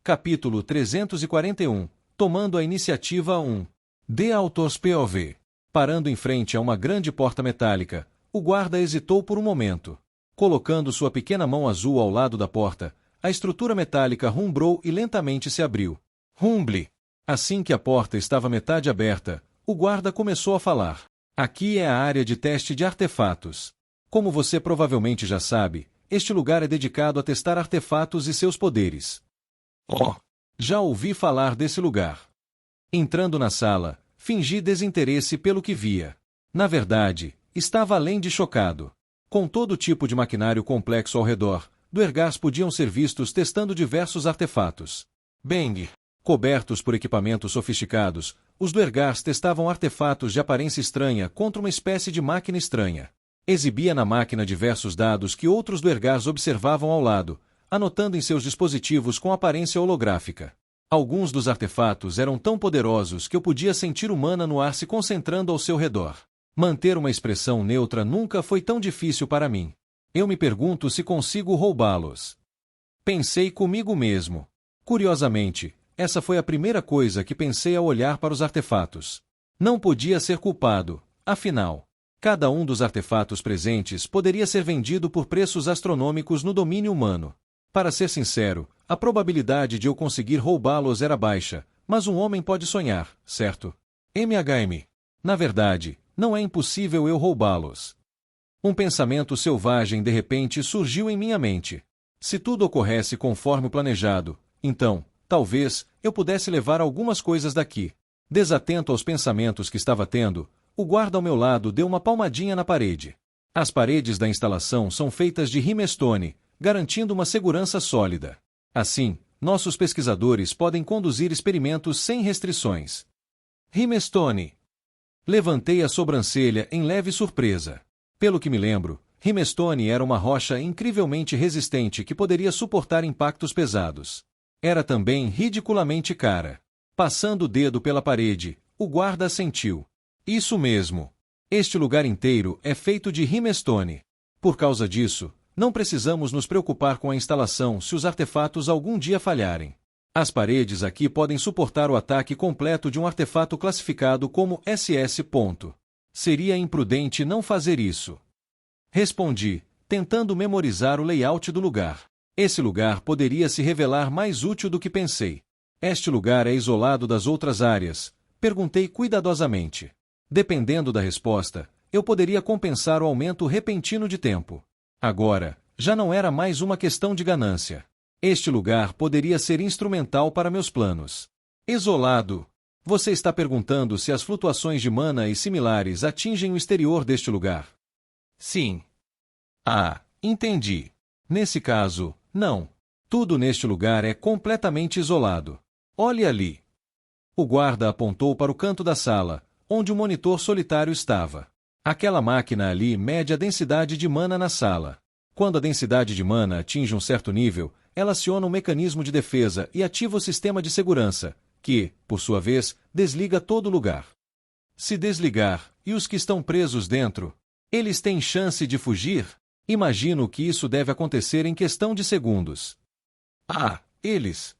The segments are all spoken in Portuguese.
Capítulo 341. Tomando a iniciativa 1. The Author's POV. Parando em frente a uma grande porta metálica, o guarda hesitou por um momento. Colocando sua pequena mão azul ao lado da porta, a estrutura metálica rumbrou e lentamente se abriu. Rumble! Assim que a porta estava metade aberta, o guarda começou a falar. Aqui é a área de teste de artefatos. Como você provavelmente já sabe, este lugar é dedicado a testar artefatos e seus poderes. Oh! Já ouvi falar desse lugar. Entrando na sala, fingi desinteresse pelo que via. Na verdade, estava além de chocado. Com todo tipo de maquinário complexo ao redor, duergars podiam ser vistos testando diversos artefatos. Bang! Cobertos por equipamentos sofisticados, os duergars testavam artefatos de aparência estranha contra uma espécie de máquina estranha. Exibia na máquina diversos dados que outros duergars observavam ao lado, anotando em seus dispositivos com aparência holográfica. Alguns dos artefatos eram tão poderosos que eu podia sentir o mana no ar se concentrando ao seu redor. Manter uma expressão neutra nunca foi tão difícil para mim. Eu me pergunto se consigo roubá-los. Pensei comigo mesmo. Curiosamente, essa foi a primeira coisa que pensei ao olhar para os artefatos. Não podia ser culpado, afinal. Cada um dos artefatos presentes poderia ser vendido por preços astronômicos no domínio humano. Para ser sincero, a probabilidade de eu conseguir roubá-los era baixa, mas um homem pode sonhar, certo? MHM. Na verdade, não é impossível eu roubá-los. Um pensamento selvagem de repente surgiu em minha mente. Se tudo ocorresse conforme o planejado, então, talvez, eu pudesse levar algumas coisas daqui. Desatento aos pensamentos que estava tendo, o guarda ao meu lado deu uma palmadinha na parede. As paredes da instalação são feitas de rimestone, garantindo uma segurança sólida. Assim, nossos pesquisadores podem conduzir experimentos sem restrições. Rimestone. Levantei a sobrancelha em leve surpresa. Pelo que me lembro, rimestone era uma rocha incrivelmente resistente que poderia suportar impactos pesados. Era também ridiculamente cara. Passando o dedo pela parede, o guarda assentiu. Isso mesmo. Este lugar inteiro é feito de rimestone. Por causa disso, não precisamos nos preocupar com a instalação se os artefatos algum dia falharem. As paredes aqui podem suportar o ataque completo de um artefato classificado como SS. Seria imprudente não fazer isso. Respondi, tentando memorizar o layout do lugar. Esse lugar poderia se revelar mais útil do que pensei. Este lugar é isolado das outras áreas? Perguntei cuidadosamente. Dependendo da resposta, eu poderia compensar o aumento repentino de tempo. Agora, já não era mais uma questão de ganância. Este lugar poderia ser instrumental para meus planos. Isolado. Você está perguntando se as flutuações de mana e similares atingem o exterior deste lugar? Sim. Ah, entendi. Nesse caso, não. Tudo neste lugar é completamente isolado. Olhe ali. O guarda apontou para o canto da sala, onde o monitor solitário estava. Aquela máquina ali mede a densidade de mana na sala. Quando a densidade de mana atinge um certo nível, ela aciona um mecanismo de defesa e ativa o sistema de segurança, que, por sua vez, desliga todo o lugar. Se desligar, e os que estão presos dentro, eles têm chance de fugir? Imagino que isso deve acontecer em questão de segundos. Ah, eles!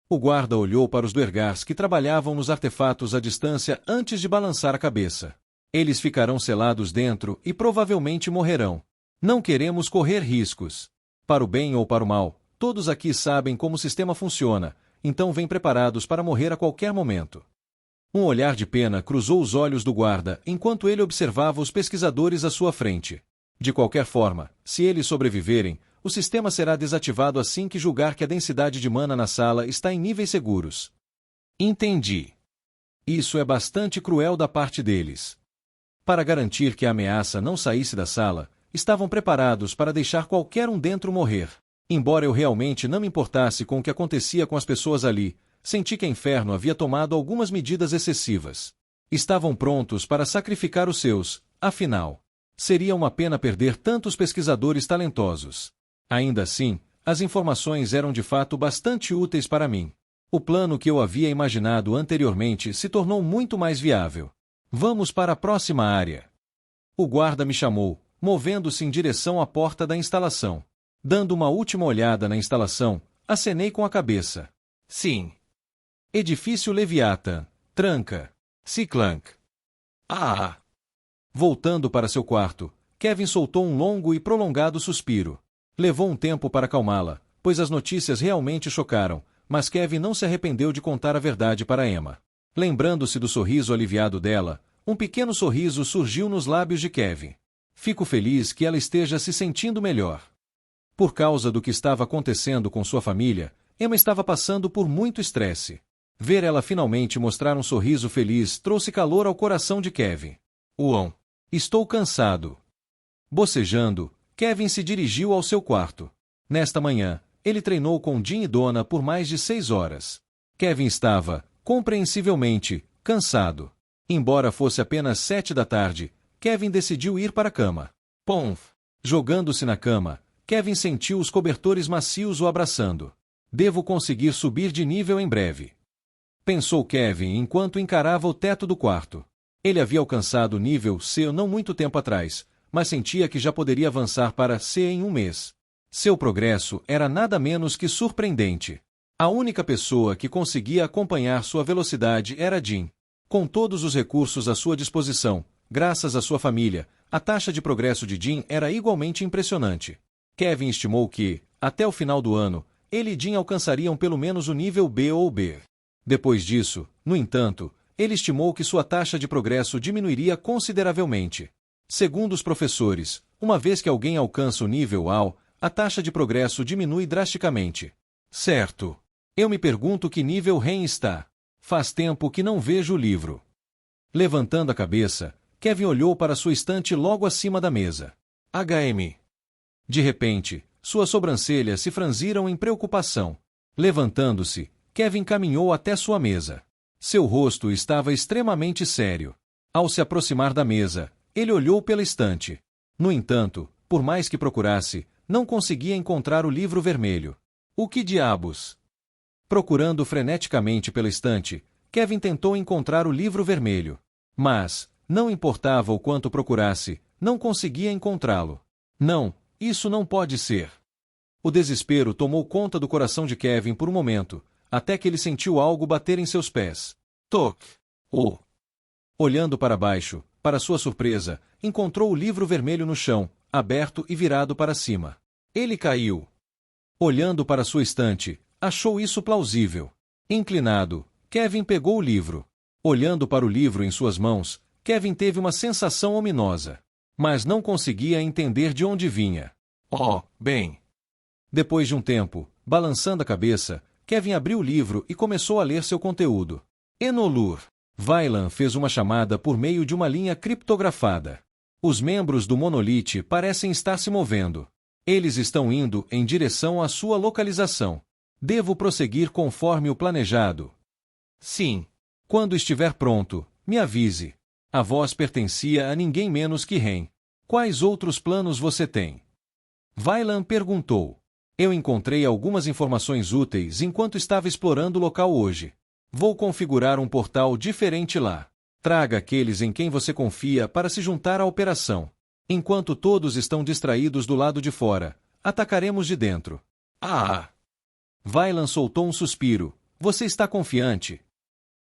O guarda olhou para os duergars que trabalhavam nos artefatos à distância antes de balançar a cabeça. Eles ficarão selados dentro e provavelmente morrerão. Não queremos correr riscos. Para o bem ou para o mal, todos aqui sabem como o sistema funciona, então vêm preparados para morrer a qualquer momento. Um olhar de pena cruzou os olhos do guarda enquanto ele observava os pesquisadores à sua frente. De qualquer forma, se eles sobreviverem, o sistema será desativado assim que julgar que a densidade de mana na sala está em níveis seguros. Entendi. Isso é bastante cruel da parte deles. Para garantir que a ameaça não saísse da sala, estavam preparados para deixar qualquer um dentro morrer. Embora eu realmente não me importasse com o que acontecia com as pessoas ali, senti que o inferno havia tomado algumas medidas excessivas. Estavam prontos para sacrificar os seus, afinal. Seria uma pena perder tantos pesquisadores talentosos. Ainda assim, as informações eram de fato bastante úteis para mim. O plano que eu havia imaginado anteriormente se tornou muito mais viável. Vamos para a próxima área. O guarda me chamou, movendo-se em direção à porta da instalação. Dando uma última olhada na instalação, acenei com a cabeça. Sim. Edifício Leviatã. Tranca. Ciclank. Ah! Voltando para seu quarto, Kevin soltou um longo e prolongado suspiro. Levou um tempo para acalmá-la, pois as notícias realmente chocaram, mas Kevin não se arrependeu de contar a verdade para Emma. Lembrando-se do sorriso aliviado dela, um pequeno sorriso surgiu nos lábios de Kevin. Fico feliz que ela esteja se sentindo melhor. Por causa do que estava acontecendo com sua família, Emma estava passando por muito estresse. Ver ela finalmente mostrar um sorriso feliz trouxe calor ao coração de Kevin. Uau! Estou cansado. Bocejando, Kevin se dirigiu ao seu quarto. Nesta manhã, ele treinou com Jim e Donna por mais de 6 horas. Kevin estava, compreensivelmente, cansado. Embora fosse apenas 7 da tarde, Kevin decidiu ir para a cama. Ponf! Jogando-se na cama, Kevin sentiu os cobertores macios o abraçando. Devo conseguir subir de nível em breve. Pensou Kevin enquanto encarava o teto do quarto. Ele havia alcançado o nível C não muito tempo atrás, mas sentia que já poderia avançar para C em um mês. Seu progresso era nada menos que surpreendente. A única pessoa que conseguia acompanhar sua velocidade era Jim. Com todos os recursos à sua disposição, graças à sua família, a taxa de progresso de Jim era igualmente impressionante. Kevin estimou que, até o final do ano, ele e Jim alcançariam pelo menos o nível B ou B. Depois disso, no entanto, ele estimou que sua taxa de progresso diminuiria consideravelmente. Segundo os professores, uma vez que alguém alcança o nível A, a taxa de progresso diminui drasticamente. Certo. Eu me pergunto que nível Ren está. Faz tempo que não vejo o livro. Levantando a cabeça, Kevin olhou para sua estante logo acima da mesa. HM. De repente, suas sobrancelhas se franziram em preocupação. Levantando-se, Kevin caminhou até sua mesa. Seu rosto estava extremamente sério. Ao se aproximar da mesa, ele olhou pela estante. No entanto, por mais que procurasse, não conseguia encontrar o livro vermelho. O que diabos? Procurando freneticamente pela estante, Kevin tentou encontrar o livro vermelho. Mas, não importava o quanto procurasse, não conseguia encontrá-lo. Não, isso não pode ser. O desespero tomou conta do coração de Kevin por um momento, até que ele sentiu algo bater em seus pés. Toc! Oh! Olhando para baixo, para sua surpresa, encontrou o livro vermelho no chão, aberto e virado para cima. Ele caiu. Olhando para sua estante, achou isso plausível. Inclinado, Kevin pegou o livro. Olhando para o livro em suas mãos, Kevin teve uma sensação ominosa. Mas não conseguia entender de onde vinha. Oh, bem! Depois de um tempo, balançando a cabeça, Kevin abriu o livro e começou a ler seu conteúdo. Enolur. Vailan fez uma chamada por meio de uma linha criptografada. Os membros do monolite parecem estar se movendo. Eles estão indo em direção à sua localização. Devo prosseguir conforme o planejado? Sim. Quando estiver pronto, me avise. A voz pertencia a ninguém menos que Ren. Quais outros planos você tem? Vailan perguntou. Eu encontrei algumas informações úteis enquanto estava explorando o local hoje. Vou configurar um portal diferente lá. Traga aqueles em quem você confia para se juntar à operação. Enquanto todos estão distraídos do lado de fora, atacaremos de dentro. Ah! Vailan soltou um suspiro. Você está confiante?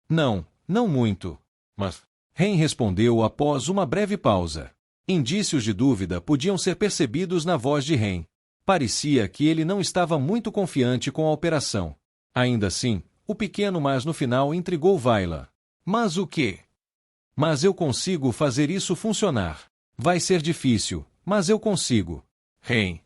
Não, não muito. Mas... Ren respondeu após uma breve pausa. Indícios de dúvida podiam ser percebidos na voz de Ren. Parecia que ele não estava muito confiante com a operação. Ainda assim, o pequeno mas no final intrigou Vailan. Mas o quê? Mas eu consigo fazer isso funcionar. Vai ser difícil, mas eu consigo. Ren.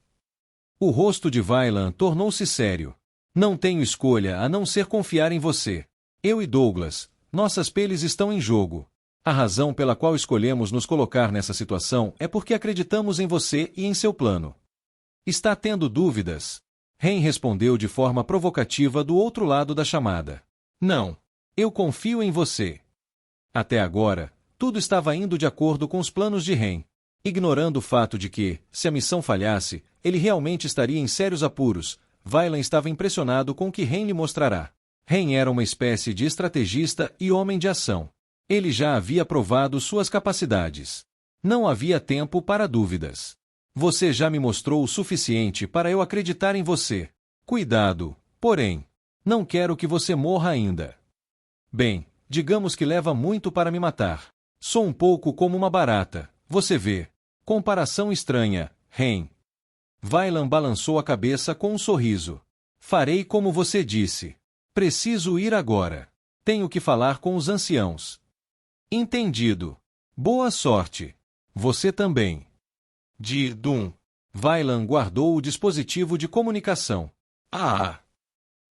O rosto de Vailan tornou-se sério. Não tenho escolha a não ser confiar em você. Eu e Douglas, nossas peles estão em jogo. A razão pela qual escolhemos nos colocar nessa situação é porque acreditamos em você e em seu plano. Está tendo dúvidas? Ren respondeu de forma provocativa do outro lado da chamada. Não. Eu confio em você. Até agora, tudo estava indo de acordo com os planos de Ren. Ignorando o fato de que, se a missão falhasse, ele realmente estaria em sérios apuros, Vailan estava impressionado com o que Ren lhe mostrará. Ren era uma espécie de estrategista e homem de ação. Ele já havia provado suas capacidades. Não havia tempo para dúvidas. Você já me mostrou o suficiente para eu acreditar em você. Cuidado, porém. Não quero que você morra ainda. Bem, digamos que leva muito para me matar. Sou um pouco como uma barata, você vê. Comparação estranha, Ren. Vailan balançou a cabeça com um sorriso. Farei como você disse. Preciso ir agora. Tenho que falar com os anciãos. Entendido. Boa sorte. Você também. Dum. Vailan guardou o dispositivo de comunicação.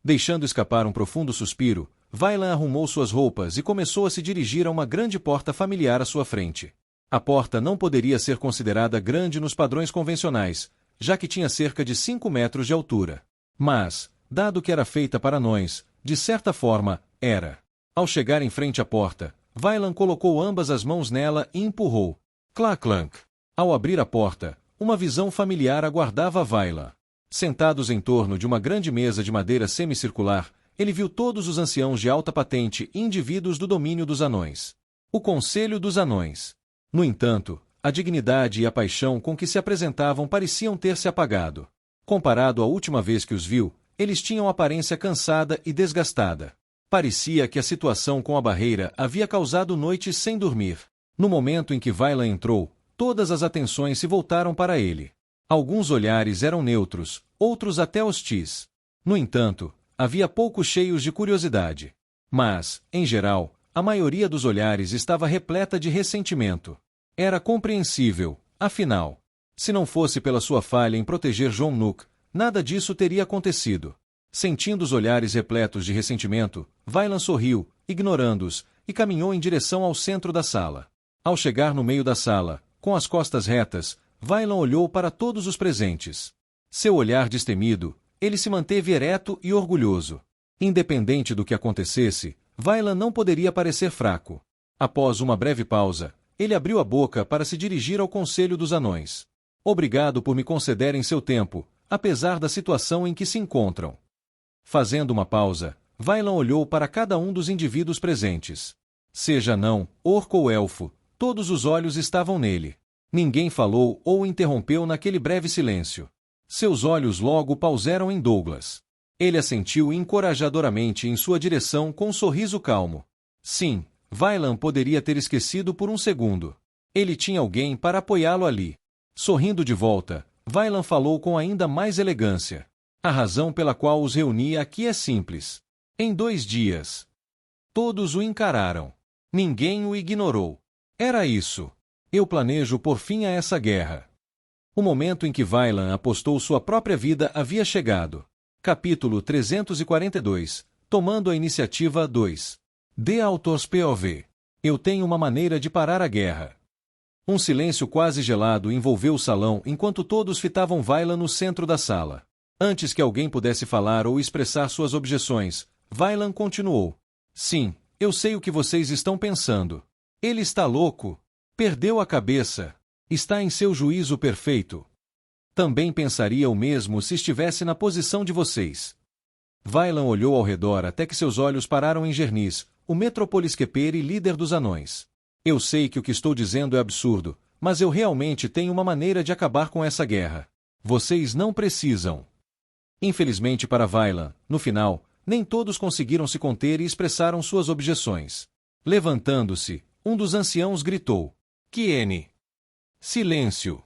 Deixando escapar um profundo suspiro, Vailan arrumou suas roupas e começou a se dirigir a uma grande porta familiar à sua frente. A porta não poderia ser considerada grande nos padrões convencionais, já que tinha cerca de 5 metros de altura. Mas, dado que era feita para anões, de certa forma, era. Ao chegar em frente à porta, Vailan colocou ambas as mãos nela e empurrou. Clac-clank. Ao abrir a porta, uma visão familiar aguardava Vailan. Sentados em torno de uma grande mesa de madeira semicircular, ele viu todos os anciãos de alta patente e indivíduos do domínio dos anões. O Conselho dos Anões. No entanto, a dignidade e a paixão com que se apresentavam pareciam ter se apagado. Comparado à última vez que os viu, eles tinham aparência cansada e desgastada. Parecia que a situação com a barreira havia causado noites sem dormir. No momento em que Vailan entrou, todas as atenções se voltaram para ele. Alguns olhares eram neutros, outros até hostis. No entanto, havia poucos cheios de curiosidade. Mas, em geral, a maioria dos olhares estava repleta de ressentimento. Era compreensível, afinal. Se não fosse pela sua falha em proteger John Nook, nada disso teria acontecido. Sentindo os olhares repletos de ressentimento, Vailan sorriu, ignorando-os, e caminhou em direção ao centro da sala. Ao chegar no meio da sala, com as costas retas, Vailan olhou para todos os presentes. Seu olhar destemido, ele se manteve ereto e orgulhoso. Independente do que acontecesse, Vailan não poderia parecer fraco. Após uma breve pausa, ele abriu a boca para se dirigir ao Conselho dos Anões. Obrigado por me concederem seu tempo, apesar da situação em que se encontram. Fazendo uma pausa, Vailan olhou para cada um dos indivíduos presentes. Seja anão, orco ou elfo, todos os olhos estavam nele. Ninguém falou ou interrompeu naquele breve silêncio. Seus olhos logo pausaram em Douglas. Ele assentiu encorajadoramente em sua direção com um sorriso calmo. Sim, Vailan poderia ter esquecido por um segundo. Ele tinha alguém para apoiá-lo ali. Sorrindo de volta, Vailan falou com ainda mais elegância. A razão pela qual os reuni aqui é simples. Em 2 dias. Todos o encararam. Ninguém o ignorou. Era isso. Eu planejo pôr fim a essa guerra. O momento em que Vailan apostou sua própria vida havia chegado. Capítulo 342. Tomando a iniciativa 2. The Author's POV. Eu tenho uma maneira de parar a guerra. Um silêncio quase gelado envolveu o salão enquanto todos fitavam Vailan no centro da sala. Antes que alguém pudesse falar ou expressar suas objeções, Vailan continuou. Sim, eu sei o que vocês estão pensando. Ele está louco. Perdeu a cabeça. Está em seu juízo perfeito. Também pensaria o mesmo se estivesse na posição de vocês. Vailan olhou ao redor até que seus olhos pararam em Gernis, o Metropolisqueper e líder dos anões. Eu sei que o que estou dizendo é absurdo, mas eu realmente tenho uma maneira de acabar com essa guerra. Vocês não precisam. Infelizmente para Vailan, no final, nem todos conseguiram se conter e expressaram suas objeções. Levantando-se, um dos anciãos gritou. Kiene. Silêncio.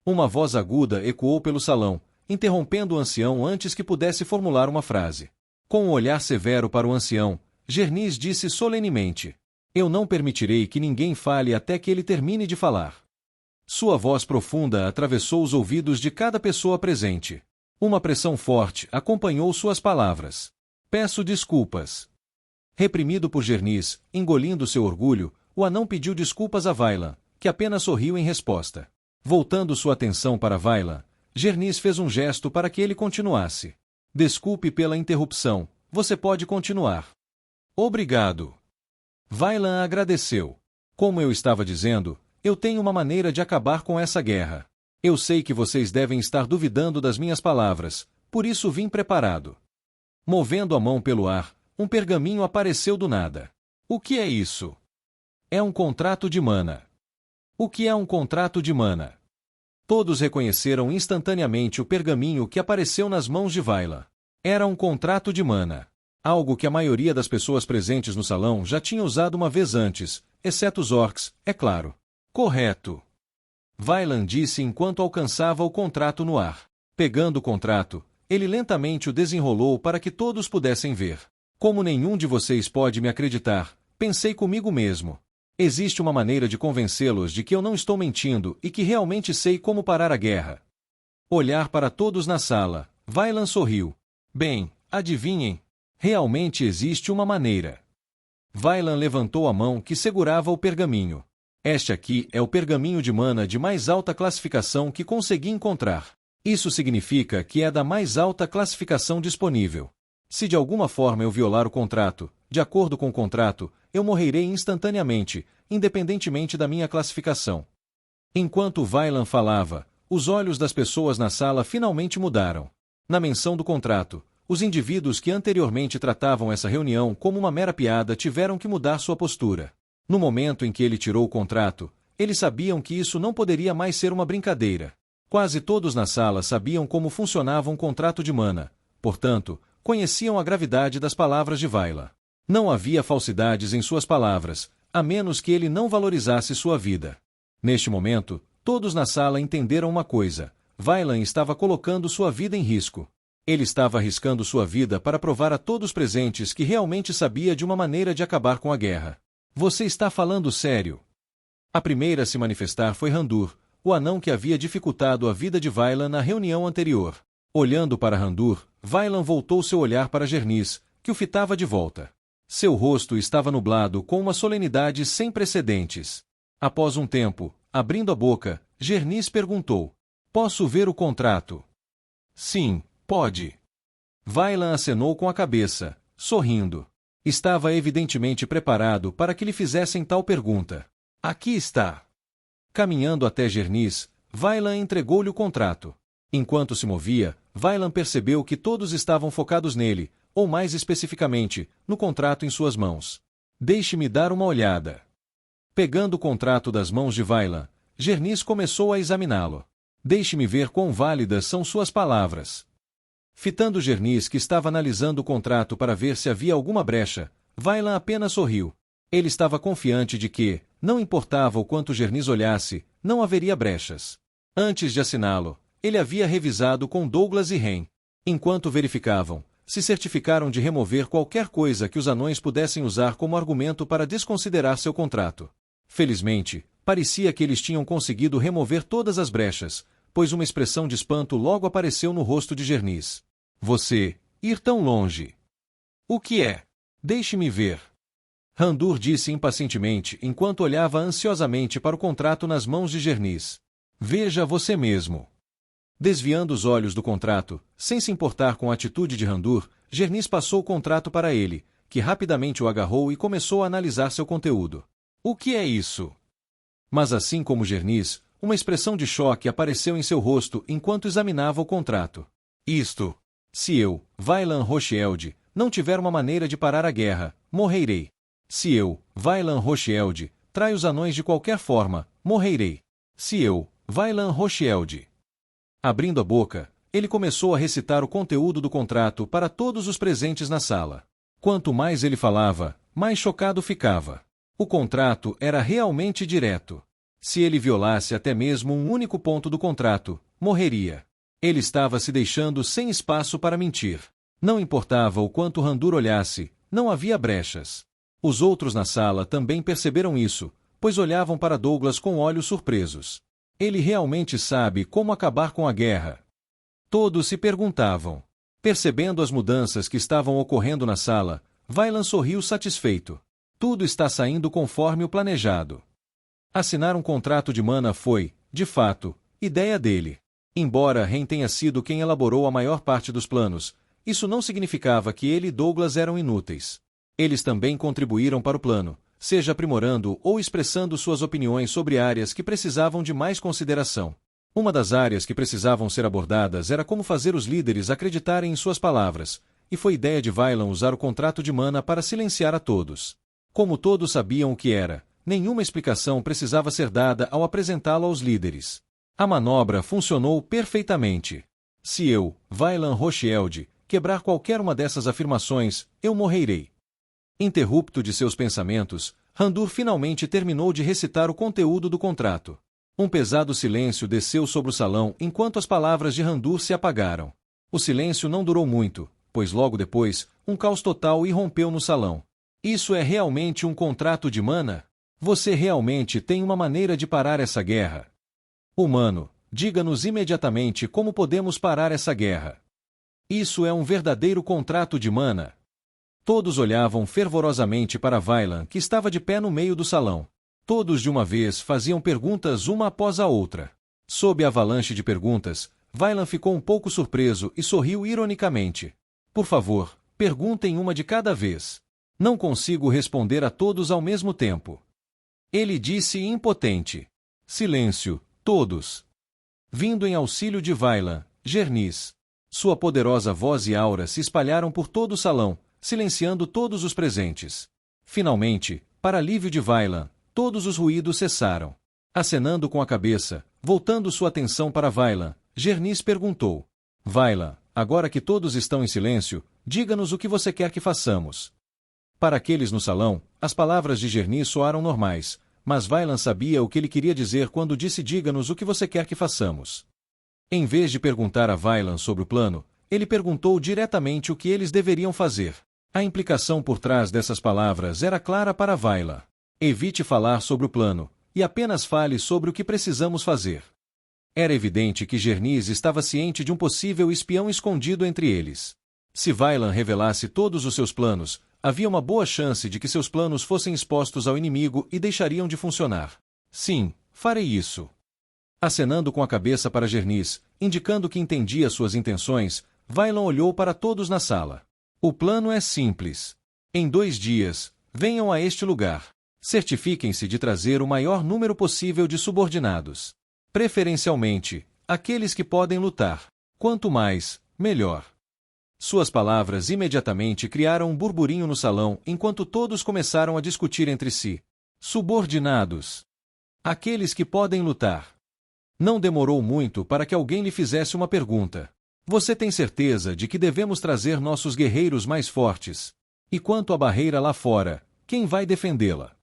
Uma voz aguda ecoou pelo salão, interrompendo o ancião antes que pudesse formular uma frase. Com um olhar severo para o ancião, Gernis disse solenemente. Eu não permitirei que ninguém fale até que ele termine de falar. Sua voz profunda atravessou os ouvidos de cada pessoa presente. Uma pressão forte acompanhou suas palavras. Peço desculpas. Reprimido por Gernis, engolindo seu orgulho, o anão pediu desculpas a Vailan, que apenas sorriu em resposta. Voltando sua atenção para Vailan, Gernis fez um gesto para que ele continuasse. Desculpe pela interrupção, você pode continuar. Obrigado. Vailan agradeceu. Como eu estava dizendo, eu tenho uma maneira de acabar com essa guerra. Eu sei que vocês devem estar duvidando das minhas palavras, por isso vim preparado. Movendo a mão pelo ar, um pergaminho apareceu do nada. O que é isso? É um contrato de mana. O que é um contrato de mana? Todos reconheceram instantaneamente o pergaminho que apareceu nas mãos de Vailan. Era um contrato de mana. Algo que a maioria das pessoas presentes no salão já tinha usado uma vez antes, exceto os orcs, é claro. Correto. Vailan disse enquanto alcançava o contrato no ar. Pegando o contrato, ele lentamente o desenrolou para que todos pudessem ver. Como nenhum de vocês pode me acreditar, pensei comigo mesmo. Existe uma maneira de convencê-los de que eu não estou mentindo e que realmente sei como parar a guerra. Olhar para todos na sala, Vailan sorriu. Bem, adivinhem. Realmente existe uma maneira. Vailan levantou a mão que segurava o pergaminho. Este aqui é o pergaminho de mana de mais alta classificação que consegui encontrar. Isso significa que é da mais alta classificação disponível. Se de alguma forma eu violar o contrato, de acordo com o contrato, eu morrerei instantaneamente, independentemente da minha classificação. Enquanto Vailan falava, os olhos das pessoas na sala finalmente mudaram. Na menção do contrato, os indivíduos que anteriormente tratavam essa reunião como uma mera piada tiveram que mudar sua postura. No momento em que ele tirou o contrato, eles sabiam que isso não poderia mais ser uma brincadeira. Quase todos na sala sabiam como funcionava um contrato de mana, portanto, conheciam a gravidade das palavras de Vailan. Não havia falsidades em suas palavras, a menos que ele não valorizasse sua vida. Neste momento, todos na sala entenderam uma coisa: Vailan estava colocando sua vida em risco. Ele estava arriscando sua vida para provar a todos presentes que realmente sabia de uma maneira de acabar com a guerra. Você está falando sério? A primeira a se manifestar foi Randur, o anão que havia dificultado a vida de Vailan na reunião anterior. Olhando para Randur, Vailan voltou seu olhar para Gernis, que o fitava de volta. Seu rosto estava nublado com uma solenidade sem precedentes. Após um tempo, abrindo a boca, Gernis perguntou: "Posso ver o contrato?" "Sim, pode." Vailan acenou com a cabeça, sorrindo. Estava evidentemente preparado para que lhe fizessem tal pergunta. "Aqui está." Caminhando até Gernis, Vailan entregou-lhe o contrato. Enquanto se movia, Vailan percebeu que todos estavam focados nele, ou mais especificamente, no contrato em suas mãos. "Deixe-me dar uma olhada." Pegando o contrato das mãos de Vailan, Gernis começou a examiná-lo. "Deixe-me ver quão válidas são suas palavras." Fitando Gernis, que estava analisando o contrato para ver se havia alguma brecha, Vailan apenas sorriu. Ele estava confiante de que, não importava o quanto Gernis olhasse, não haveria brechas. Antes de assiná-lo, ele havia revisado com Douglas e Ren. Enquanto verificavam, se certificaram de remover qualquer coisa que os anões pudessem usar como argumento para desconsiderar seu contrato. Felizmente, parecia que eles tinham conseguido remover todas as brechas, pois uma expressão de espanto logo apareceu no rosto de Gernis. "Você, ir tão longe." "O que é? Deixe-me ver." Randur disse impacientemente enquanto olhava ansiosamente para o contrato nas mãos de Gernis. "Veja você mesmo." Desviando os olhos do contrato, sem se importar com a atitude de Randur, Gernis passou o contrato para ele, que rapidamente o agarrou e começou a analisar seu conteúdo. "O que é isso?" Mas assim como Gernis, uma expressão de choque apareceu em seu rosto enquanto examinava o contrato. "Isto. Se eu, Vailan Rochield, não tiver uma maneira de parar a guerra, morrerei. Se eu, Vailan Rochield, traio os anões de qualquer forma, morrerei. Se eu, Vailan Rochield." Abrindo a boca, ele começou a recitar o conteúdo do contrato para todos os presentes na sala. Quanto mais ele falava, mais chocado ficava. O contrato era realmente direto. Se ele violasse até mesmo um único ponto do contrato, morreria. Ele estava se deixando sem espaço para mentir. Não importava o quanto Randur olhasse, não havia brechas. Os outros na sala também perceberam isso, pois olhavam para Douglas com olhos surpresos. Ele realmente sabe como acabar com a guerra. Todos se perguntavam. Percebendo as mudanças que estavam ocorrendo na sala, Vailan sorriu satisfeito. Tudo está saindo conforme o planejado. Assinar um contrato de mana foi, de fato, ideia dele. Embora Ren tenha sido quem elaborou a maior parte dos planos, isso não significava que ele e Douglas eram inúteis. Eles também contribuíram para o plano, seja aprimorando ou expressando suas opiniões sobre áreas que precisavam de mais consideração. Uma das áreas que precisavam ser abordadas era como fazer os líderes acreditarem em suas palavras, e foi ideia de Vailan usar o contrato de mana para silenciar a todos. Como todos sabiam o que era, nenhuma explicação precisava ser dada ao apresentá-lo aos líderes. A manobra funcionou perfeitamente. Se eu, Vailan Rochield, quebrar qualquer uma dessas afirmações, eu morrerei. Interrupto de seus pensamentos, Randur finalmente terminou de recitar o conteúdo do contrato. Um pesado silêncio desceu sobre o salão enquanto as palavras de Randur se apagaram. O silêncio não durou muito, pois logo depois, um caos total irrompeu no salão. Isso é realmente um contrato de mana? Você realmente tem uma maneira de parar essa guerra? Humano, diga-nos imediatamente como podemos parar essa guerra. Isso é um verdadeiro contrato de mana. Todos olhavam fervorosamente para Vailan, que estava de pé no meio do salão. Todos de uma vez faziam perguntas uma após a outra. Sob a avalanche de perguntas, Vailan ficou um pouco surpreso e sorriu ironicamente. Por favor, perguntem uma de cada vez. Não consigo responder a todos ao mesmo tempo. Ele disse impotente. Silêncio, todos. Vindo em auxílio de Vailan, Gernis. Sua poderosa voz e aura se espalharam por todo o salão, silenciando todos os presentes. Finalmente, para alívio de Vailan, todos os ruídos cessaram. Acenando com a cabeça, voltando sua atenção para Vailan, Gernis perguntou. Vailan, agora que todos estão em silêncio, diga-nos o que você quer que façamos. Para aqueles no salão, as palavras de Gernis soaram normais, mas Vailan sabia o que ele queria dizer quando disse diga-nos o que você quer que façamos. Em vez de perguntar a Vailan sobre o plano, ele perguntou diretamente o que eles deveriam fazer. A implicação por trás dessas palavras era clara para Vailan. Evite falar sobre o plano, e apenas fale sobre o que precisamos fazer. Era evidente que Gernis estava ciente de um possível espião escondido entre eles. Se Vailan revelasse todos os seus planos, havia uma boa chance de que seus planos fossem expostos ao inimigo e deixariam de funcionar. Sim, farei isso. Acenando com a cabeça para Gernis, indicando que entendia suas intenções, Vailan olhou para todos na sala. O plano é simples. Em 2 dias, venham a este lugar. Certifiquem-se de trazer o maior número possível de subordinados. Preferencialmente, aqueles que podem lutar. Quanto mais, melhor. Suas palavras imediatamente criaram um burburinho no salão enquanto todos começaram a discutir entre si. Subordinados. Aqueles que podem lutar. Não demorou muito para que alguém lhe fizesse uma pergunta. Você tem certeza de que devemos trazer nossos guerreiros mais fortes? E quanto à barreira lá fora, quem vai defendê-la?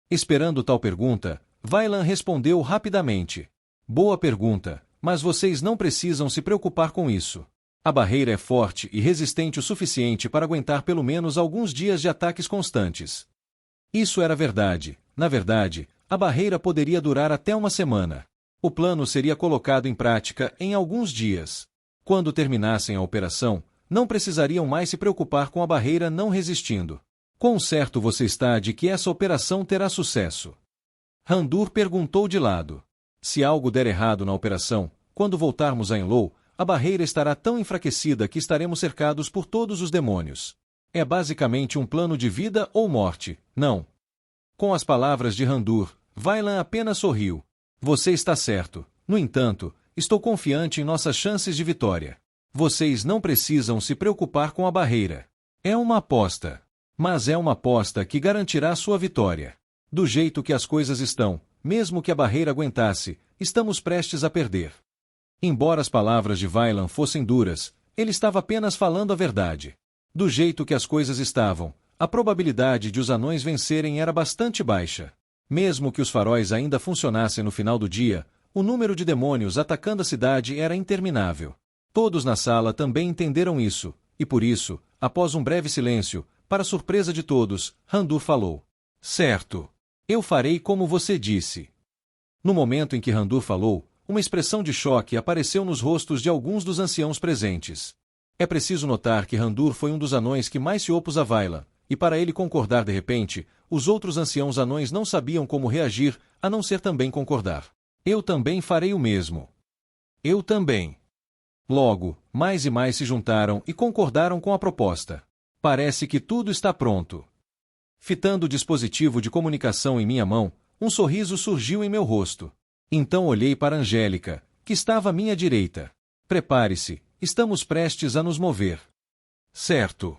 Esperando tal pergunta, Vailan respondeu rapidamente. Boa pergunta, mas vocês não precisam se preocupar com isso. A barreira é forte e resistente o suficiente para aguentar pelo menos alguns dias de ataques constantes. Isso era verdade. Na verdade, a barreira poderia durar até uma semana. O plano seria colocado em prática em alguns dias. Quando terminassem a operação, não precisariam mais se preocupar com a barreira não resistindo. Quão certo você está de que essa operação terá sucesso? Randur perguntou de lado. Se algo der errado na operação, quando voltarmos a Enlou, a barreira estará tão enfraquecida que estaremos cercados por todos os demônios. É basicamente um plano de vida ou morte, não? Com as palavras de Randur, Vailan apenas sorriu. Você está certo. No entanto, estou confiante em nossas chances de vitória. Vocês não precisam se preocupar com a barreira. É uma aposta. Mas é uma aposta que garantirá sua vitória. Do jeito que as coisas estão, mesmo que a barreira aguentasse, estamos prestes a perder. Embora as palavras de Vailan fossem duras, ele estava apenas falando a verdade. Do jeito que as coisas estavam, a probabilidade de os anões vencerem era bastante baixa. Mesmo que os faróis ainda funcionassem no final do dia, o número de demônios atacando a cidade era interminável. Todos na sala também entenderam isso, e por isso, após um breve silêncio, para surpresa de todos, Randur falou. Certo. Eu farei como você disse. No momento em que Randur falou, uma expressão de choque apareceu nos rostos de alguns dos anciãos presentes. É preciso notar que Randur foi um dos anões que mais se opôs a Vailan, e para ele concordar de repente, os outros anciãos anões não sabiam como reagir, a não ser também concordar. Eu também farei o mesmo. Eu também. Logo, mais e mais se juntaram e concordaram com a proposta. Parece que tudo está pronto. Fitando o dispositivo de comunicação em minha mão, um sorriso surgiu em meu rosto. Então olhei para Angélica, que estava à minha direita. Prepare-se, estamos prestes a nos mover. Certo.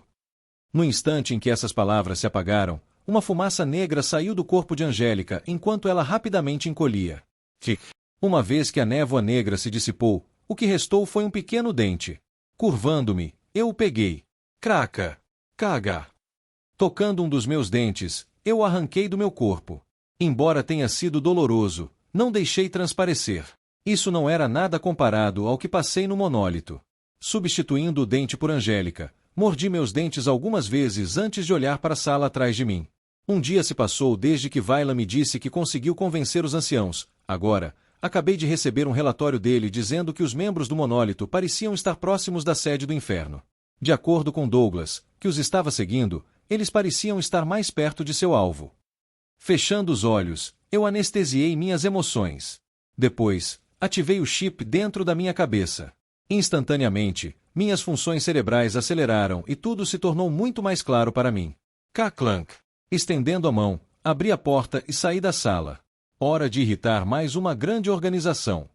No instante em que essas palavras se apagaram, uma fumaça negra saiu do corpo de Angélica enquanto ela rapidamente encolhia. Uma vez que a névoa negra se dissipou, o que restou foi um pequeno dente. Curvando-me, Eu o peguei. Craca! Caga! Tocando um dos meus dentes, eu o arranquei do meu corpo. Embora tenha sido doloroso, não deixei transparecer. Isso não era nada comparado ao que passei no monólito. Substituindo o dente por Angélica, mordi meus dentes algumas vezes antes de olhar para a sala atrás de mim. Um dia se passou desde que Vaila me disse que conseguiu convencer os anciãos. Agora, acabei de receber um relatório dele dizendo que os membros do monólito pareciam estar próximos da sede do inferno. De acordo com Douglas, que os estava seguindo, eles pareciam estar mais perto de seu alvo. Fechando os olhos, eu anestesiei minhas emoções. Depois, ativei o chip dentro da minha cabeça. Instantaneamente, minhas funções cerebrais aceleraram e tudo se tornou muito mais claro para mim. Clunk! Estendendo a mão, abri a porta e saí da sala. Hora de irritar mais uma grande organização.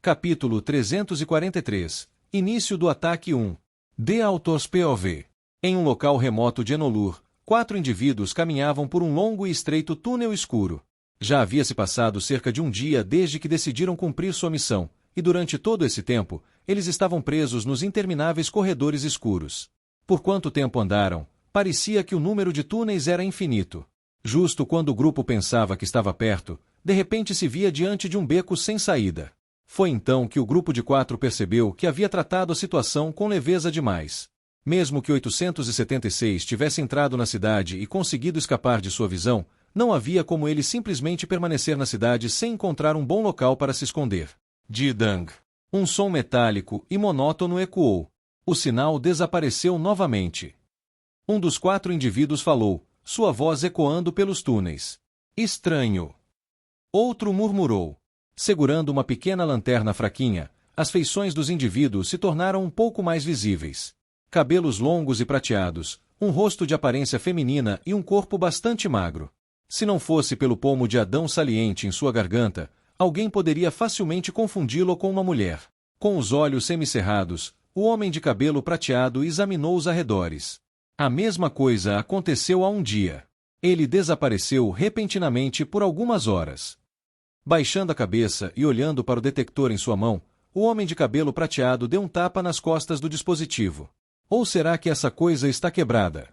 Capítulo 343. Início do ataque 1. The Author's POV. Em um local remoto de Enolur, 4 indivíduos caminhavam por um longo e estreito túnel escuro. Já havia se passado cerca de um dia desde que decidiram cumprir sua missão, e durante todo esse tempo, eles estavam presos nos intermináveis corredores escuros. Por quanto tempo andaram, parecia que o número de túneis era infinito. Justo quando o grupo pensava que estava perto, de repente se via diante de um beco sem saída. Foi então que o grupo de 4 percebeu que havia tratado a situação com leveza demais. Mesmo que 876 tivesse entrado na cidade e conseguido escapar de sua visão, não havia como ele simplesmente permanecer na cidade sem encontrar um bom local para se esconder. Didang! Um som metálico e monótono ecoou. O sinal desapareceu novamente. Um dos 4 indivíduos falou, sua voz ecoando pelos túneis. Estranho! Outro murmurou. Segurando uma pequena lanterna fraquinha, as feições dos indivíduos se tornaram um pouco mais visíveis. Cabelos longos e prateados, um rosto de aparência feminina e um corpo bastante magro. Se não fosse pelo pomo de Adão saliente em sua garganta, alguém poderia facilmente confundi-lo com uma mulher. Com os olhos semicerrados, o homem de cabelo prateado examinou os arredores. A mesma coisa aconteceu há um dia. Ele desapareceu repentinamente por algumas horas. Baixando a cabeça e olhando para o detector em sua mão, o homem de cabelo prateado deu um tapa nas costas do dispositivo. Ou será que essa coisa está quebrada?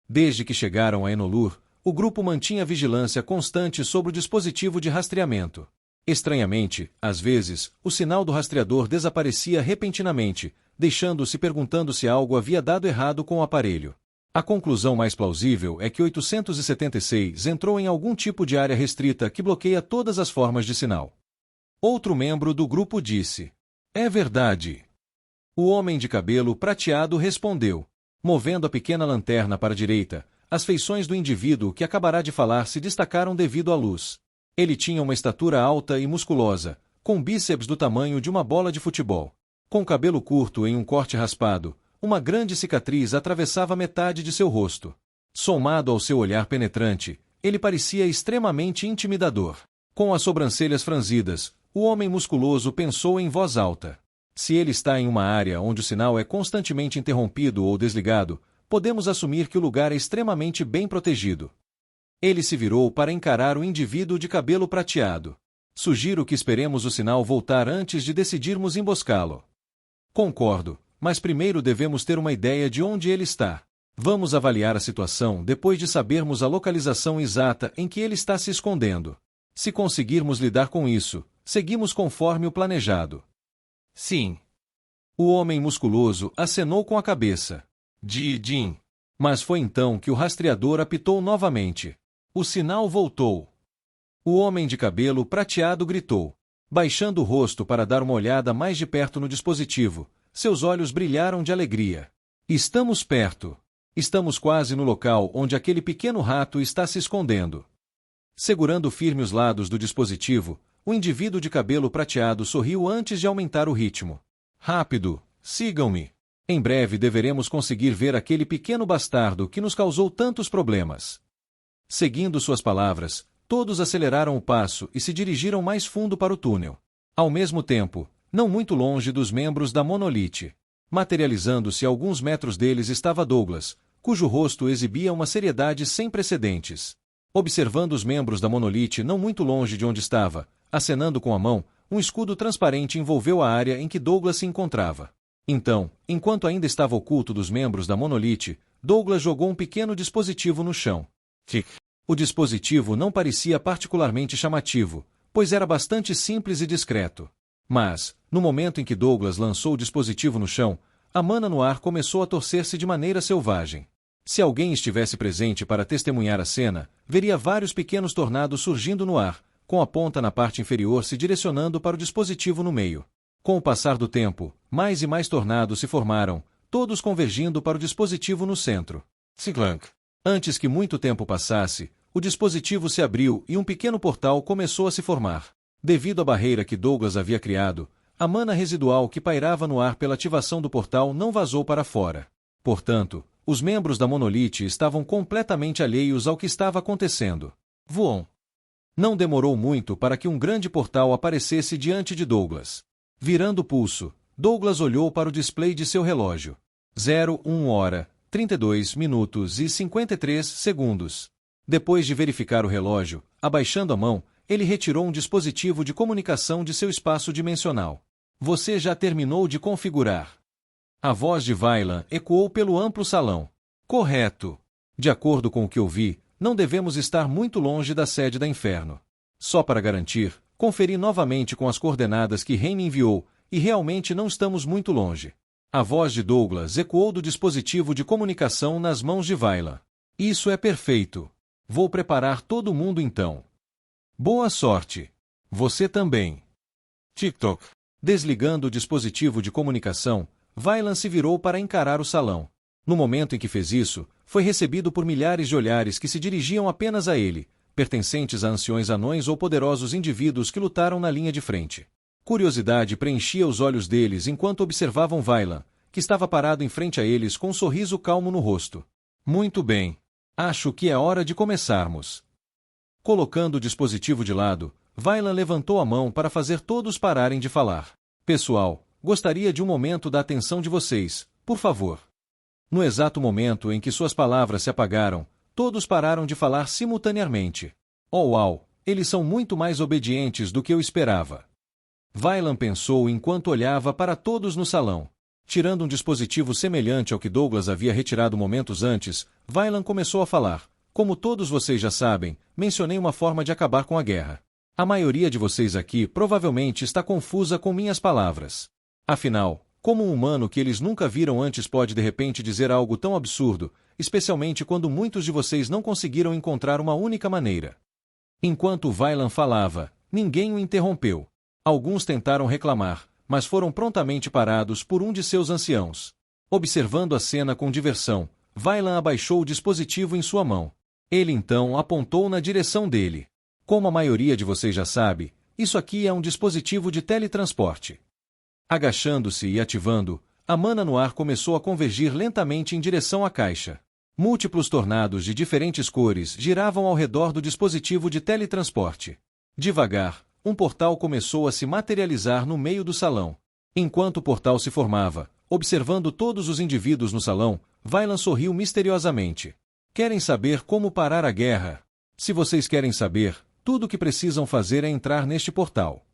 Desde que chegaram a Enolur, o grupo mantinha vigilância constante sobre o dispositivo de rastreamento. Estranhamente, às vezes, o sinal do rastreador desaparecia repentinamente, deixando-se perguntando se algo havia dado errado com o aparelho. A conclusão mais plausível é que 876 entrou em algum tipo de área restrita que bloqueia todas as formas de sinal. Outro membro do grupo disse: é verdade. O homem de cabelo prateado respondeu, movendo a pequena lanterna para a direita. As feições do indivíduo que acabará de falar se destacaram devido à luz. Ele tinha uma estatura alta e musculosa, com bíceps do tamanho de uma bola de futebol. Com cabelo curto em um corte raspado, uma grande cicatriz atravessava metade de seu rosto. Somado ao seu olhar penetrante, ele parecia extremamente intimidador. Com as sobrancelhas franzidas, o homem musculoso pensou em voz alta. Se ele está em uma área onde o sinal é constantemente interrompido ou desligado, podemos assumir que o lugar é extremamente bem protegido. Ele se virou para encarar o indivíduo de cabelo prateado. Sugiro que esperemos o sinal voltar antes de decidirmos emboscá-lo. Concordo, mas primeiro devemos ter uma ideia de onde ele está. Vamos avaliar a situação depois de sabermos a localização exata em que ele está se escondendo. Se conseguirmos lidar com isso, seguimos conforme o planejado. Sim. O homem musculoso acenou com a cabeça. Din. Mas foi então que o rastreador apitou novamente. O sinal voltou. O homem de cabelo prateado gritou. Baixando o rosto para dar uma olhada mais de perto no dispositivo, seus olhos brilharam de alegria. Estamos perto. Estamos quase no local onde aquele pequeno rato está se escondendo. Segurando firme os lados do dispositivo, o indivíduo de cabelo prateado sorriu antes de aumentar o ritmo. Rápido, sigam-me. Em breve deveremos conseguir ver aquele pequeno bastardo que nos causou tantos problemas. Seguindo suas palavras, todos aceleraram o passo e se dirigiram mais fundo para o túnel. Ao mesmo tempo, não muito longe dos membros da Monolith. Materializando-se a alguns metros deles estava Douglas, cujo rosto exibia uma seriedade sem precedentes. Observando os membros da Monolith não muito longe de onde estava, acenando com a mão, um escudo transparente envolveu a área em que Douglas se encontrava. Então, enquanto ainda estava oculto dos membros da Monolith, Douglas jogou um pequeno dispositivo no chão. O dispositivo não parecia particularmente chamativo, pois era bastante simples e discreto. Mas, no momento em que Douglas lançou o dispositivo no chão, a mana no ar começou a torcer-se de maneira selvagem. Se alguém estivesse presente para testemunhar a cena, veria vários pequenos tornados surgindo no ar, com a ponta na parte inferior se direcionando para o dispositivo no meio. Com o passar do tempo, mais e mais tornados se formaram, todos convergindo para o dispositivo no centro. Clank. Antes que muito tempo passasse, o dispositivo se abriu e um pequeno portal começou a se formar. Devido à barreira que Douglas havia criado, a mana residual que pairava no ar pela ativação do portal não vazou para fora. Portanto, os membros da Monolith estavam completamente alheios ao que estava acontecendo. Voam. Não demorou muito para que um grande portal aparecesse diante de Douglas. Virando o pulso, Douglas olhou para o display de seu relógio. 01 hora, 32 minutos e 53 segundos. Depois de verificar o relógio, abaixando a mão, ele retirou um dispositivo de comunicação de seu espaço dimensional. Você já terminou de configurar? A voz de Vaillant ecoou pelo amplo salão. Correto. De acordo com o que ouvi, não devemos estar muito longe da sede da Inferno. Só para garantir, conferi novamente com as coordenadas que Rain enviou, e realmente não estamos muito longe. A voz de Douglas ecoou do dispositivo de comunicação nas mãos de Vaillant. Isso é perfeito. Vou preparar todo mundo então. Boa sorte. Você também. TikTok. Desligando o dispositivo de comunicação, Vaillant se virou para encarar o salão. No momento em que fez isso, foi recebido por milhares de olhares que se dirigiam apenas a ele, pertencentes a anciões anões ou poderosos indivíduos que lutaram na linha de frente. Curiosidade preenchia os olhos deles enquanto observavam Vaillant, que estava parado em frente a eles com um sorriso calmo no rosto. Muito bem. Acho que é hora de começarmos. Colocando o dispositivo de lado, Vaillant levantou a mão para fazer todos pararem de falar. Pessoal, gostaria de um momento da atenção de vocês, por favor. No exato momento em que suas palavras se apagaram, todos pararam de falar simultaneamente. Oh uau, eles são muito mais obedientes do que eu esperava. Vaillant pensou enquanto olhava para todos no salão. Tirando um dispositivo semelhante ao que Douglas havia retirado momentos antes, Vaillant começou a falar. Como todos vocês já sabem, mencionei uma forma de acabar com a guerra. A maioria de vocês aqui provavelmente está confusa com minhas palavras. Afinal, como um humano que eles nunca viram antes pode de repente dizer algo tão absurdo, especialmente quando muitos de vocês não conseguiram encontrar uma única maneira? Enquanto Vaillant falava, ninguém o interrompeu. Alguns tentaram reclamar, mas foram prontamente parados por um de seus anciãos. Observando a cena com diversão, Vaillant abaixou o dispositivo em sua mão. Ele então apontou na direção dele. Como a maioria de vocês já sabe, isso aqui é um dispositivo de teletransporte. Agachando-se e ativando, a mana no ar começou a convergir lentamente em direção à caixa. Múltiplos tornados de diferentes cores giravam ao redor do dispositivo de teletransporte. Devagar, um portal começou a se materializar no meio do salão. Enquanto o portal se formava, observando todos os indivíduos no salão, Vaillant sorriu misteriosamente. Querem saber como parar a guerra? Se vocês querem saber, tudo o que precisam fazer é entrar neste portal.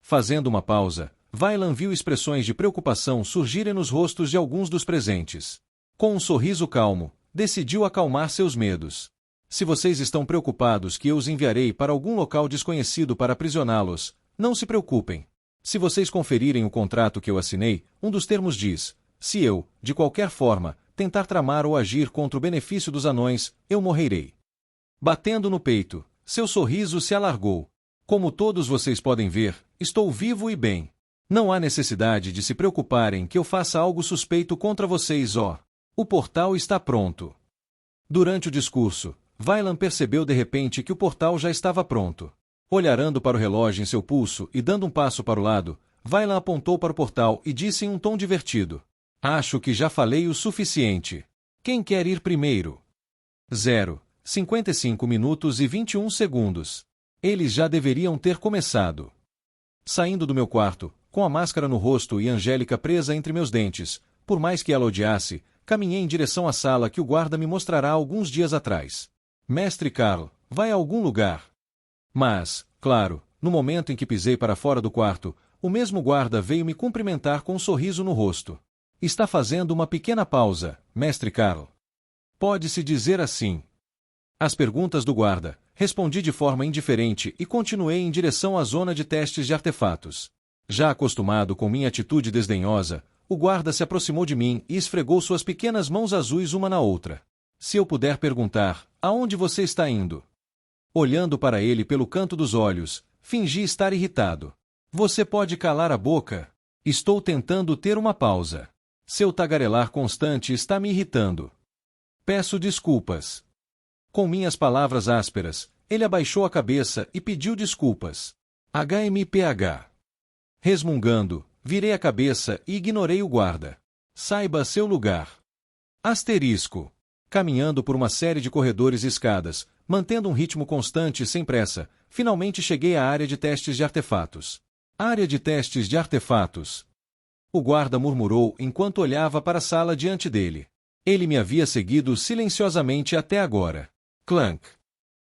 Fazendo uma pausa, Vaillant viu expressões de preocupação surgirem nos rostos de alguns dos presentes. Com um sorriso calmo, decidiu acalmar seus medos. Se vocês estão preocupados que eu os enviarei para algum local desconhecido para aprisioná-los, não se preocupem. Se vocês conferirem o contrato que eu assinei, um dos termos diz: se eu, de qualquer forma, tentar tramar ou agir contra o benefício dos anões, eu morrerei. Batendo no peito, seu sorriso se alargou. Como todos vocês podem ver, estou vivo e bem. Não há necessidade de se preocuparem que eu faça algo suspeito contra vocês, ó. O portal está pronto. Durante o discurso, Vaillant percebeu de repente que o portal já estava pronto. Olhando para o relógio em seu pulso e dando um passo para o lado, Vaillant apontou para o portal e disse em um tom divertido: acho que já falei o suficiente. Quem quer ir primeiro? 55 minutos e 21 segundos. Eles já deveriam ter começado. Saindo do meu quarto, com a máscara no rosto e Angélica presa entre meus dentes, por mais que ela odiasse, caminhei em direção à sala que o guarda me mostrará alguns dias atrás. Mestre Carl, vai a algum lugar? Mas, claro, no momento em que pisei para fora do quarto, o mesmo guarda veio me cumprimentar com um sorriso no rosto. Está fazendo uma pequena pausa, mestre Carl. Pode-se dizer assim. As perguntas do guarda, respondi de forma indiferente e continuei em direção à zona de testes de artefatos. Já acostumado com minha atitude desdenhosa, o guarda se aproximou de mim e esfregou suas pequenas mãos azuis uma na outra. Se eu puder perguntar, aonde você está indo? Olhando para ele pelo canto dos olhos, fingi estar irritado. Você pode calar a boca? Estou tentando ter uma pausa. Seu tagarelar constante está me irritando. Peço desculpas. Com minhas palavras ásperas, ele abaixou a cabeça e pediu desculpas. HMPH. Resmungando, virei a cabeça e ignorei o guarda. Saiba seu lugar. Asterisco. Caminhando por uma série de corredores e escadas, mantendo um ritmo constante e sem pressa, finalmente cheguei à área de testes de artefatos. Área de testes de artefatos. O guarda murmurou enquanto olhava para a sala diante dele. Ele me havia seguido silenciosamente até agora. Clank.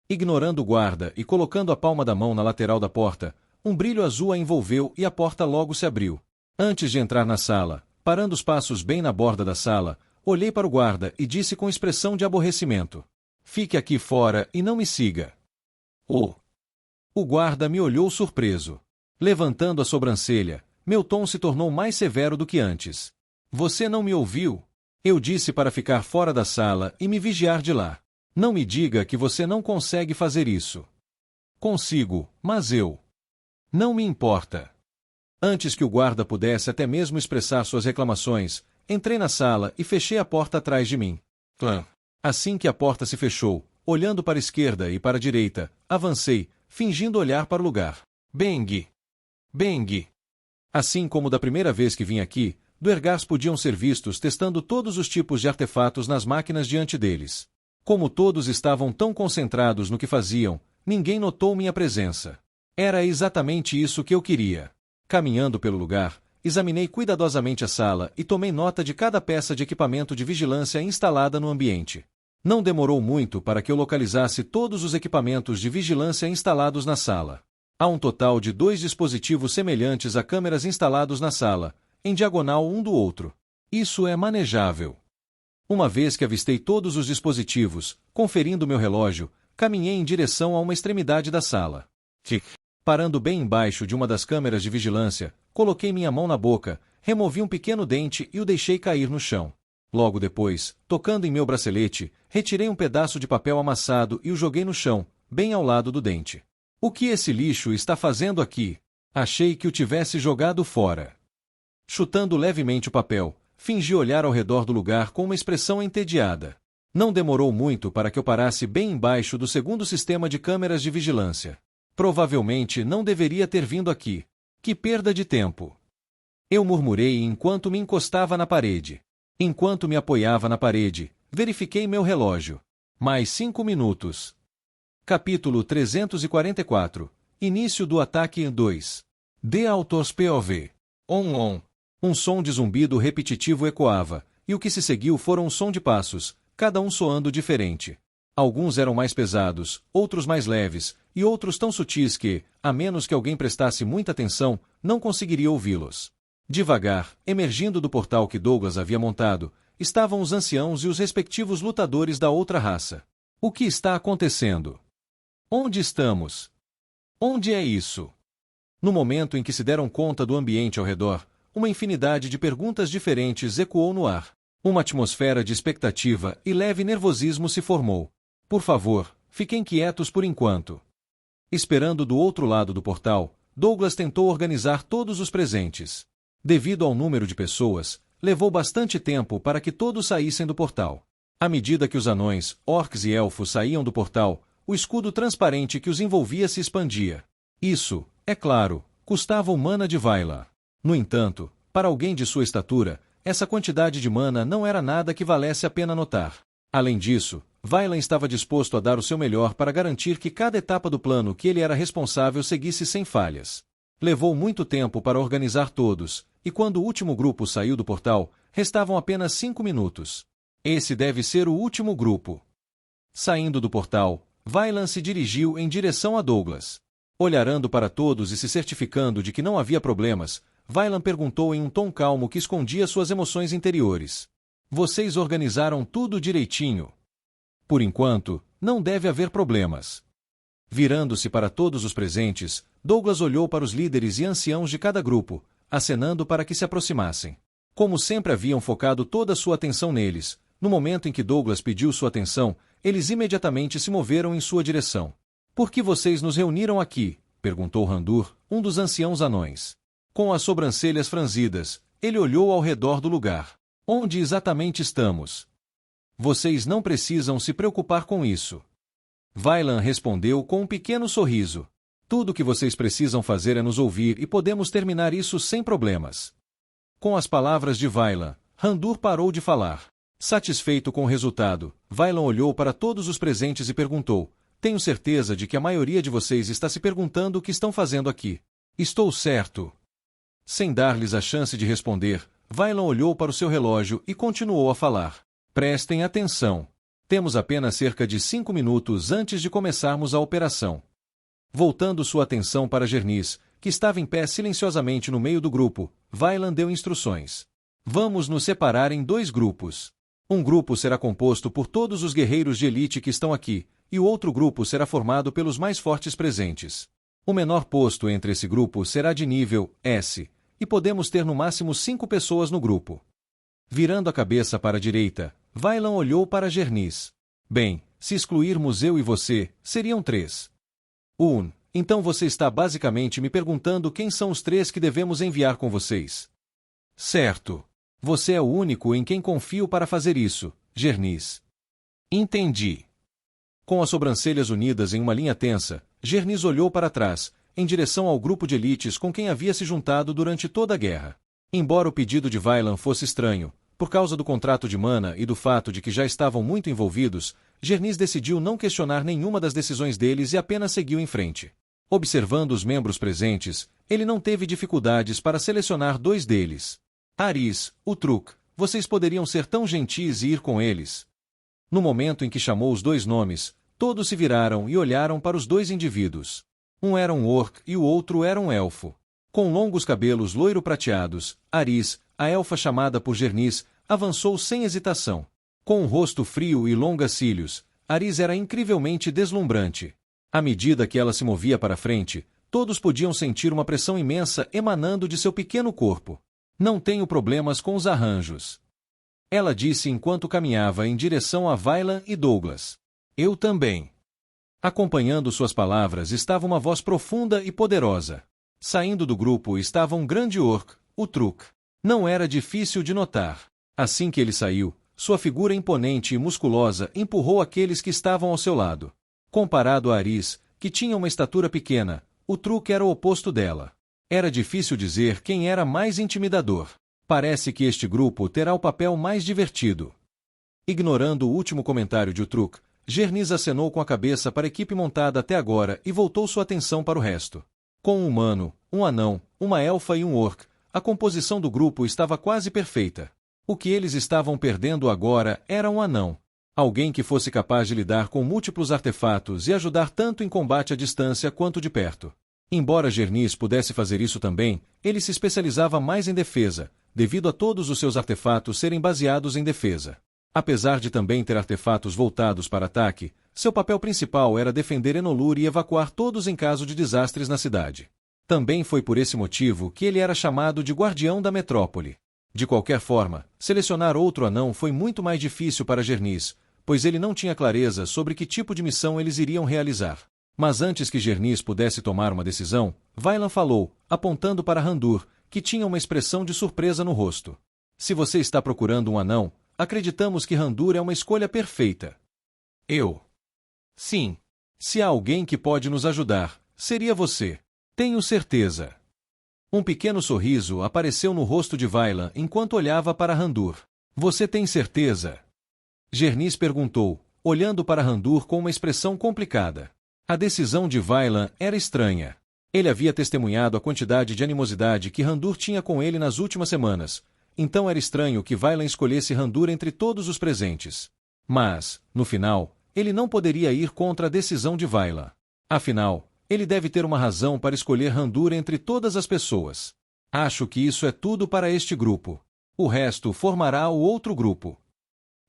Ignorando o guarda e colocando a palma da mão na lateral da porta, um brilho azul a envolveu e a porta logo se abriu. Antes de entrar na sala, parando os passos bem na borda da sala, olhei para o guarda e disse com expressão de aborrecimento. Fique aqui fora e não me siga. Oh! O guarda me olhou surpreso. Levantando a sobrancelha, meu tom se tornou mais severo do que antes. Você não me ouviu? Eu disse para ficar fora da sala e me vigiar de lá. Não me diga que você não consegue fazer isso. Consigo, mas eu... Não me importa. Antes que o guarda pudesse até mesmo expressar suas reclamações, entrei na sala e fechei a porta atrás de mim. Assim que a porta se fechou, olhando para a esquerda e para a direita, avancei, fingindo olhar para o lugar. Bang! Bang! Assim como da primeira vez que vim aqui, duergars podiam ser vistos testando todos os tipos de artefatos nas máquinas diante deles. Como todos estavam tão concentrados no que faziam, ninguém notou minha presença. Era exatamente isso que eu queria. Caminhando pelo lugar, examinei cuidadosamente a sala e tomei nota de cada peça de equipamento de vigilância instalada no ambiente. Não demorou muito para que eu localizasse todos os equipamentos de vigilância instalados na sala. Há um total de 2 dispositivos semelhantes a câmeras instalados na sala, em diagonal um do outro. Isso é manejável. Uma vez que avistei todos os dispositivos, conferindo meu relógio, caminhei em direção a uma extremidade da sala. Parando bem embaixo de uma das câmeras de vigilância, coloquei minha mão na boca, removi um pequeno dente e o deixei cair no chão. Logo depois, tocando em meu bracelete, retirei um pedaço de papel amassado e o joguei no chão, bem ao lado do dente. O que esse lixo está fazendo aqui? Achei que o tivesse jogado fora. Chutando levemente o papel, fingi olhar ao redor do lugar com uma expressão entediada. Não demorou muito para que eu parasse bem embaixo do segundo sistema de câmeras de vigilância. Provavelmente não deveria ter vindo aqui. Que perda de tempo! Eu murmurei enquanto me encostava na parede. Enquanto me apoiava na parede, verifiquei meu relógio. Mais 5 minutos. Capítulo 344. Início do ataque 2. The Author's POV. On. Um som de zumbido repetitivo ecoava, e o que se seguiu foram um som de passos, cada um soando diferente. Alguns eram mais pesados, outros mais leves, e outros tão sutis que, a menos que alguém prestasse muita atenção, não conseguiria ouvi-los. Devagar, emergindo do portal que Douglas havia montado, estavam os anciãos e os respectivos lutadores da outra raça. O que está acontecendo? Onde estamos? Onde é isso? No momento em que se deram conta do ambiente ao redor, uma infinidade de perguntas diferentes ecoou no ar. Uma atmosfera de expectativa e leve nervosismo se formou. Por favor, fiquem quietos por enquanto. Esperando do outro lado do portal, Douglas tentou organizar todos os presentes. Devido ao número de pessoas, levou bastante tempo para que todos saíssem do portal. À medida que os anões, orcs e elfos saíam do portal, o escudo transparente que os envolvia se expandia. Isso, é claro, custava o mana de Vaila. No entanto, para alguém de sua estatura, essa quantidade de mana não era nada que valesse a pena notar. Além disso, Vaila estava disposto a dar o seu melhor para garantir que cada etapa do plano que ele era responsável seguisse sem falhas. Levou muito tempo para organizar todos, e quando o último grupo saiu do portal, restavam apenas 5 minutos. Esse deve ser o último grupo. Saindo do portal, Vaila se dirigiu em direção a Douglas. Olhando para todos e se certificando de que não havia problemas, Vailan perguntou em um tom calmo que escondia suas emoções interiores. Vocês organizaram tudo direitinho? Por enquanto, não deve haver problemas. Virando-se para todos os presentes, Douglas olhou para os líderes e anciãos de cada grupo, acenando para que se aproximassem. Como sempre haviam focado toda a sua atenção neles, no momento em que Douglas pediu sua atenção, eles imediatamente se moveram em sua direção. Por que vocês nos reuniram aqui? Perguntou Randur, um dos anciãos anões. Com as sobrancelhas franzidas, ele olhou ao redor do lugar. Onde exatamente estamos? Vocês não precisam se preocupar com isso. Vailan respondeu com um pequeno sorriso. Tudo o que vocês precisam fazer é nos ouvir e podemos terminar isso sem problemas. Com as palavras de Vailan, Randur parou de falar. Satisfeito com o resultado, Vailan olhou para todos os presentes e perguntou: tenho certeza de que a maioria de vocês está se perguntando o que estão fazendo aqui. Estou certo. Sem dar-lhes a chance de responder, Vailan olhou para o seu relógio e continuou a falar. Prestem atenção. Temos apenas cerca de 5 minutos antes de começarmos a operação. Voltando sua atenção para Gernis, que estava em pé silenciosamente no meio do grupo, Vailan deu instruções. Vamos nos separar em 2 grupos. Um grupo será composto por todos os guerreiros de elite que estão aqui, e o outro grupo será formado pelos mais fortes presentes. O menor posto entre esse grupo será de nível S, e podemos ter no máximo 5 pessoas no grupo. Virando a cabeça para a direita, Vailan olhou para Gernis. Bem, se excluirmos eu e você, seriam 3. Então você está basicamente me perguntando quem são os 3 que devemos enviar com vocês. Certo. Você é o único em quem confio para fazer isso, Gernis. Entendi. Com as sobrancelhas unidas em uma linha tensa, Gernis olhou para trás, em direção ao grupo de elites com quem havia se juntado durante toda a guerra. Embora o pedido de Vailan fosse estranho, por causa do contrato de mana e do fato de que já estavam muito envolvidos, Gernis decidiu não questionar nenhuma das decisões deles e apenas seguiu em frente. Observando os membros presentes, ele não teve dificuldades para selecionar 2 deles. Aris, Utruk, vocês poderiam ser tão gentis e ir com eles. No momento em que chamou os 2 nomes, todos se viraram e olharam para os 2 indivíduos. Um era um orc e o outro era um elfo. Com longos cabelos loiro-prateados, Aris, a elfa chamada por Gernis, avançou sem hesitação. Com um rosto frio e longas cílios, Aris era incrivelmente deslumbrante. À medida que ela se movia para frente, todos podiam sentir uma pressão imensa emanando de seu pequeno corpo. Não tenho problemas com os arranjos. Ela disse enquanto caminhava em direção a Vailan e Douglas. Eu também. Acompanhando suas palavras estava uma voz profunda e poderosa. Saindo do grupo estava um grande orc, Utruk. Não era difícil de notar. Assim que ele saiu, sua figura imponente e musculosa empurrou aqueles que estavam ao seu lado. Comparado a Aris, que tinha uma estatura pequena, Utruk era o oposto dela. Era difícil dizer quem era mais intimidador. Parece que este grupo terá o papel mais divertido. Ignorando o último comentário de Utruk, Gernis acenou com a cabeça para a equipe montada até agora e voltou sua atenção para o resto. Com um humano, um anão, uma elfa e um orc, a composição do grupo estava quase perfeita. O que eles estavam perdendo agora era um anão. Alguém que fosse capaz de lidar com múltiplos artefatos e ajudar tanto em combate à distância quanto de perto. Embora Gernis pudesse fazer isso também, ele se especializava mais em defesa, devido a todos os seus artefatos serem baseados em defesa. Apesar de também ter artefatos voltados para ataque, seu papel principal era defender Enolur e evacuar todos em caso de desastres na cidade. Também foi por esse motivo que ele era chamado de Guardião da Metrópole. De qualquer forma, selecionar outro anão foi muito mais difícil para Gernis, pois ele não tinha clareza sobre que tipo de missão eles iriam realizar. Mas antes que Gernis pudesse tomar uma decisão, Vailan falou, apontando para Randur, que tinha uma expressão de surpresa no rosto. Se você está procurando um anão, acreditamos que Randur é uma escolha perfeita. Eu. Sim. Se há alguém que pode nos ajudar, seria você. Tenho certeza. Um pequeno sorriso apareceu no rosto de Vailan enquanto olhava para Randur. Você tem certeza? Gernis perguntou, olhando para Randur com uma expressão complicada. A decisão de Vailan era estranha. Ele havia testemunhado a quantidade de animosidade que Randur tinha com ele nas últimas semanas, então era estranho que Vailan escolhesse Randur entre todos os presentes. Mas, no final, ele não poderia ir contra a decisão de Vailan. Afinal, ele deve ter uma razão para escolher Randur entre todas as pessoas. Acho que isso é tudo para este grupo. O resto formará o outro grupo.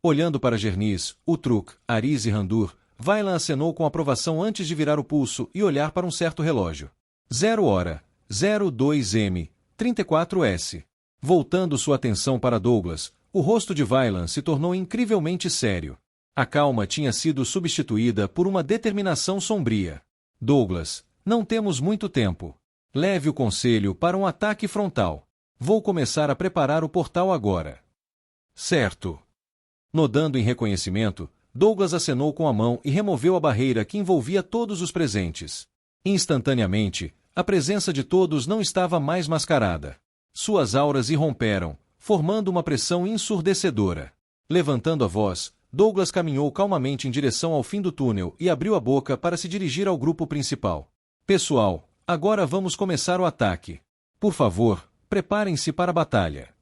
Olhando para Gernis, Utruk, Aris e Randur, Vaillant acenou com aprovação antes de virar o pulso e olhar para um certo relógio. 0 hora, 02M, 34S. Voltando sua atenção para Douglas, o rosto de Vaillant se tornou incrivelmente sério. A calma tinha sido substituída por uma determinação sombria. Douglas, não temos muito tempo. Leve o conselho para um ataque frontal. Vou começar a preparar o portal agora. Certo. Nodando em reconhecimento, Douglas acenou com a mão e removeu a barreira que envolvia todos os presentes. Instantaneamente, a presença de todos não estava mais mascarada. Suas auras irromperam, formando uma pressão ensurdecedora. Levantando a voz, Douglas caminhou calmamente em direção ao fim do túnel e abriu a boca para se dirigir ao grupo principal. Pessoal, agora vamos começar o ataque. Por favor, preparem-se para a batalha.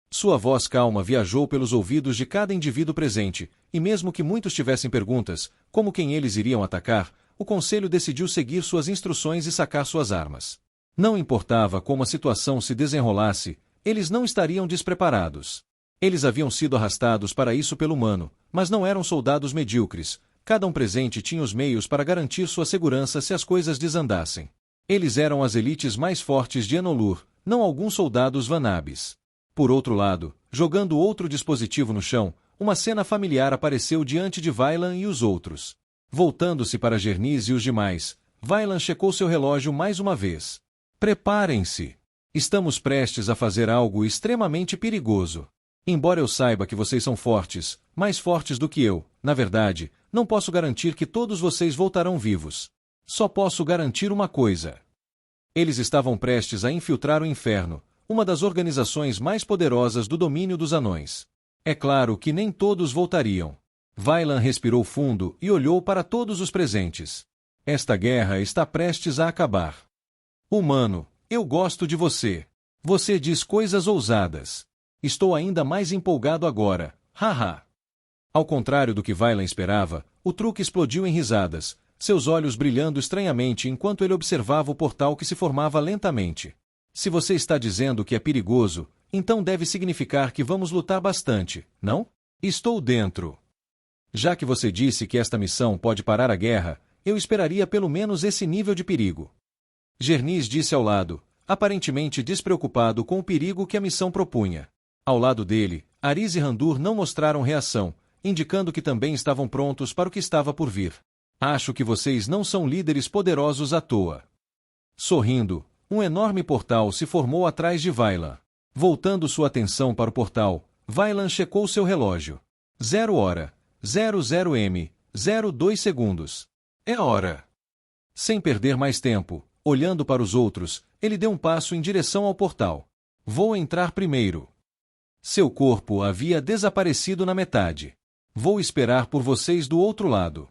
Sua voz calma viajou pelos ouvidos de cada indivíduo presente, e mesmo que muitos tivessem perguntas, como quem eles iriam atacar, o conselho decidiu seguir suas instruções e sacar suas armas. Não importava como a situação se desenrolasse, eles não estariam despreparados. Eles haviam sido arrastados para isso pelo humano, mas não eram soldados medíocres. Cada um presente tinha os meios para garantir sua segurança se as coisas desandassem. Eles eram as elites mais fortes de Enolur, não alguns soldados Vanabis. Por outro lado, jogando outro dispositivo no chão, uma cena familiar apareceu diante de Vaillant e os outros. Voltando-se para Gernis e os demais, Vaillant checou seu relógio mais uma vez. Preparem-se. Estamos prestes a fazer algo extremamente perigoso. Embora eu saiba que vocês são fortes, mais fortes do que eu, na verdade, não posso garantir que todos vocês voltarão vivos. Só posso garantir uma coisa. Eles estavam prestes a infiltrar o inferno, uma das organizações mais poderosas do domínio dos anões. É claro que nem todos voltariam. Vaillant respirou fundo e olhou para todos os presentes. Esta guerra está prestes a acabar. Humano, eu gosto de você. Você diz coisas ousadas. Estou ainda mais empolgado agora. Haha. Ao contrário do que Vaillant esperava, o truque explodiu em risadas, seus olhos brilhando estranhamente enquanto ele observava o portal que se formava lentamente. Se você está dizendo que é perigoso, então deve significar que vamos lutar bastante, não? Estou dentro. Já que você disse que esta missão pode parar a guerra, eu esperaria pelo menos esse nível de perigo. Gernis disse ao lado, aparentemente despreocupado com o perigo que a missão propunha. Ao lado dele, Aris e Randur não mostraram reação, indicando que também estavam prontos para o que estava por vir. Acho que vocês não são líderes poderosos à toa. Sorrindo, um enorme portal se formou atrás de Vaillant. Voltando sua atenção para o portal, Vaillant checou seu relógio. 0 hora, 00M, 02 segundos. É hora. Sem perder mais tempo, olhando para os outros, ele deu um passo em direção ao portal. Vou entrar primeiro. Seu corpo havia desaparecido na metade. Vou esperar por vocês do outro lado.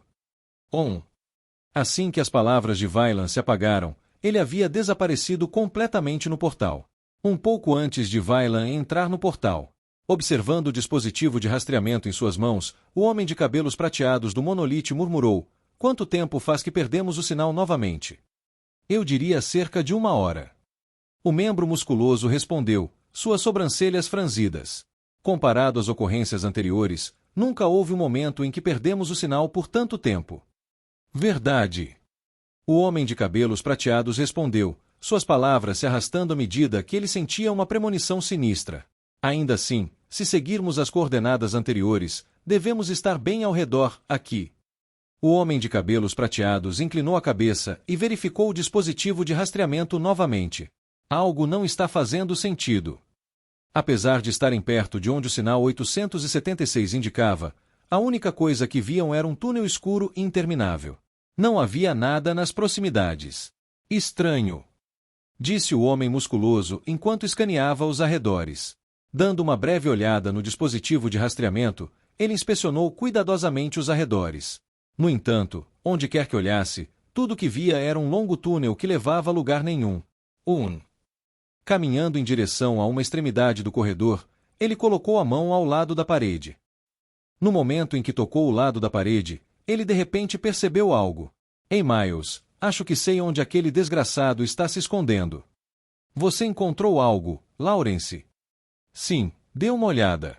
Assim que as palavras de Vaillant se apagaram, ele havia desaparecido completamente no portal. Um pouco antes de Vaillant entrar no portal, observando o dispositivo de rastreamento em suas mãos, o homem de cabelos prateados do monolite murmurou: "Quanto tempo faz que perdemos o sinal novamente?" "Eu diria cerca de 1 hora." O membro musculoso respondeu, suas sobrancelhas franzidas. Comparado às ocorrências anteriores, nunca houve um momento em que perdemos o sinal por tanto tempo. Verdade. O homem de cabelos prateados respondeu, suas palavras se arrastando à medida que ele sentia uma premonição sinistra. Ainda assim, se seguirmos as coordenadas anteriores, devemos estar bem ao redor, aqui. O homem de cabelos prateados inclinou a cabeça e verificou o dispositivo de rastreamento novamente. Algo não está fazendo sentido. Apesar de estarem perto de onde o sinal 876 indicava, a única coisa que viam era um túnel escuro e interminável. Não havia nada nas proximidades. Estranho, disse o homem musculoso enquanto escaneava os arredores. Dando uma breve olhada no dispositivo de rastreamento, ele inspecionou cuidadosamente os arredores. No entanto, onde quer que olhasse, tudo que via era um longo túnel que levava a lugar nenhum. Caminhando em direção a uma extremidade do corredor, ele colocou a mão ao lado da parede. No momento em que tocou o lado da parede, ele de repente percebeu algo. Ei, Miles, acho que sei onde aquele desgraçado está se escondendo. Você encontrou algo, Lawrence? Sim, dê uma olhada.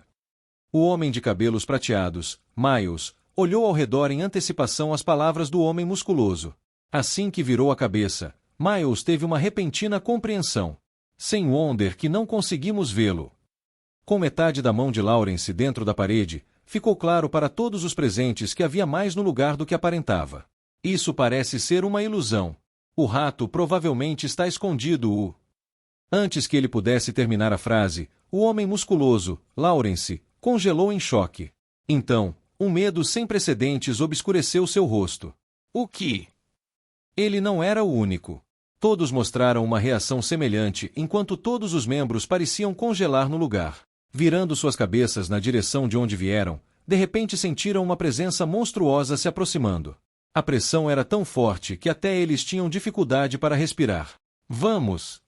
O homem de cabelos prateados, Miles, olhou ao redor em antecipação às palavras do homem musculoso. Assim que virou a cabeça, Miles teve uma repentina compreensão. Sem Wonder que não conseguimos vê-lo. Com metade da mão de Lawrence dentro da parede, ficou claro para todos os presentes que havia mais no lugar do que aparentava. Isso parece ser uma ilusão. O rato provavelmente está escondido. Antes que ele pudesse terminar a frase, o homem musculoso, Lawrence, congelou em choque. Então, um medo sem precedentes obscureceu seu rosto. O que? Ele não era o único. Todos mostraram uma reação semelhante enquanto todos os membros pareciam congelar no lugar. Virando suas cabeças na direção de onde vieram, de repente sentiram uma presença monstruosa se aproximando. A pressão era tão forte que até eles tinham dificuldade para respirar. Vamos!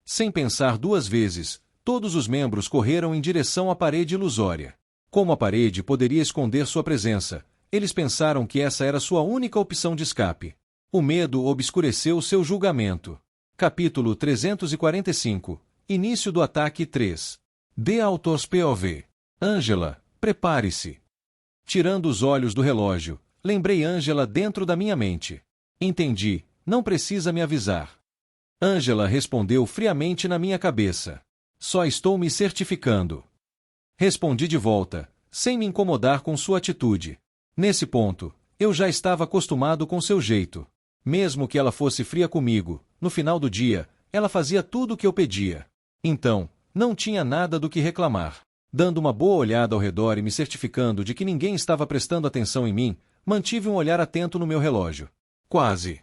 Sem pensar duas vezes, todos os membros correram em direção à parede ilusória. Como a parede poderia esconder sua presença, eles pensaram que essa era sua única opção de escape. O medo obscureceu seu julgamento. Capítulo 345. Início do ataque 3. The Author's POV. Angela, prepare-se. Tirando os olhos do relógio, lembrei Angela dentro da minha mente. Entendi, não precisa me avisar. Angela respondeu friamente na minha cabeça. Só estou me certificando. Respondi de volta, sem me incomodar com sua atitude. Nesse ponto, eu já estava acostumado com seu jeito. Mesmo que ela fosse fria comigo, no final do dia, ela fazia tudo o que eu pedia. Então, não tinha nada do que reclamar. Dando uma boa olhada ao redor e me certificando de que ninguém estava prestando atenção em mim, mantive um olhar atento no meu relógio. Quase.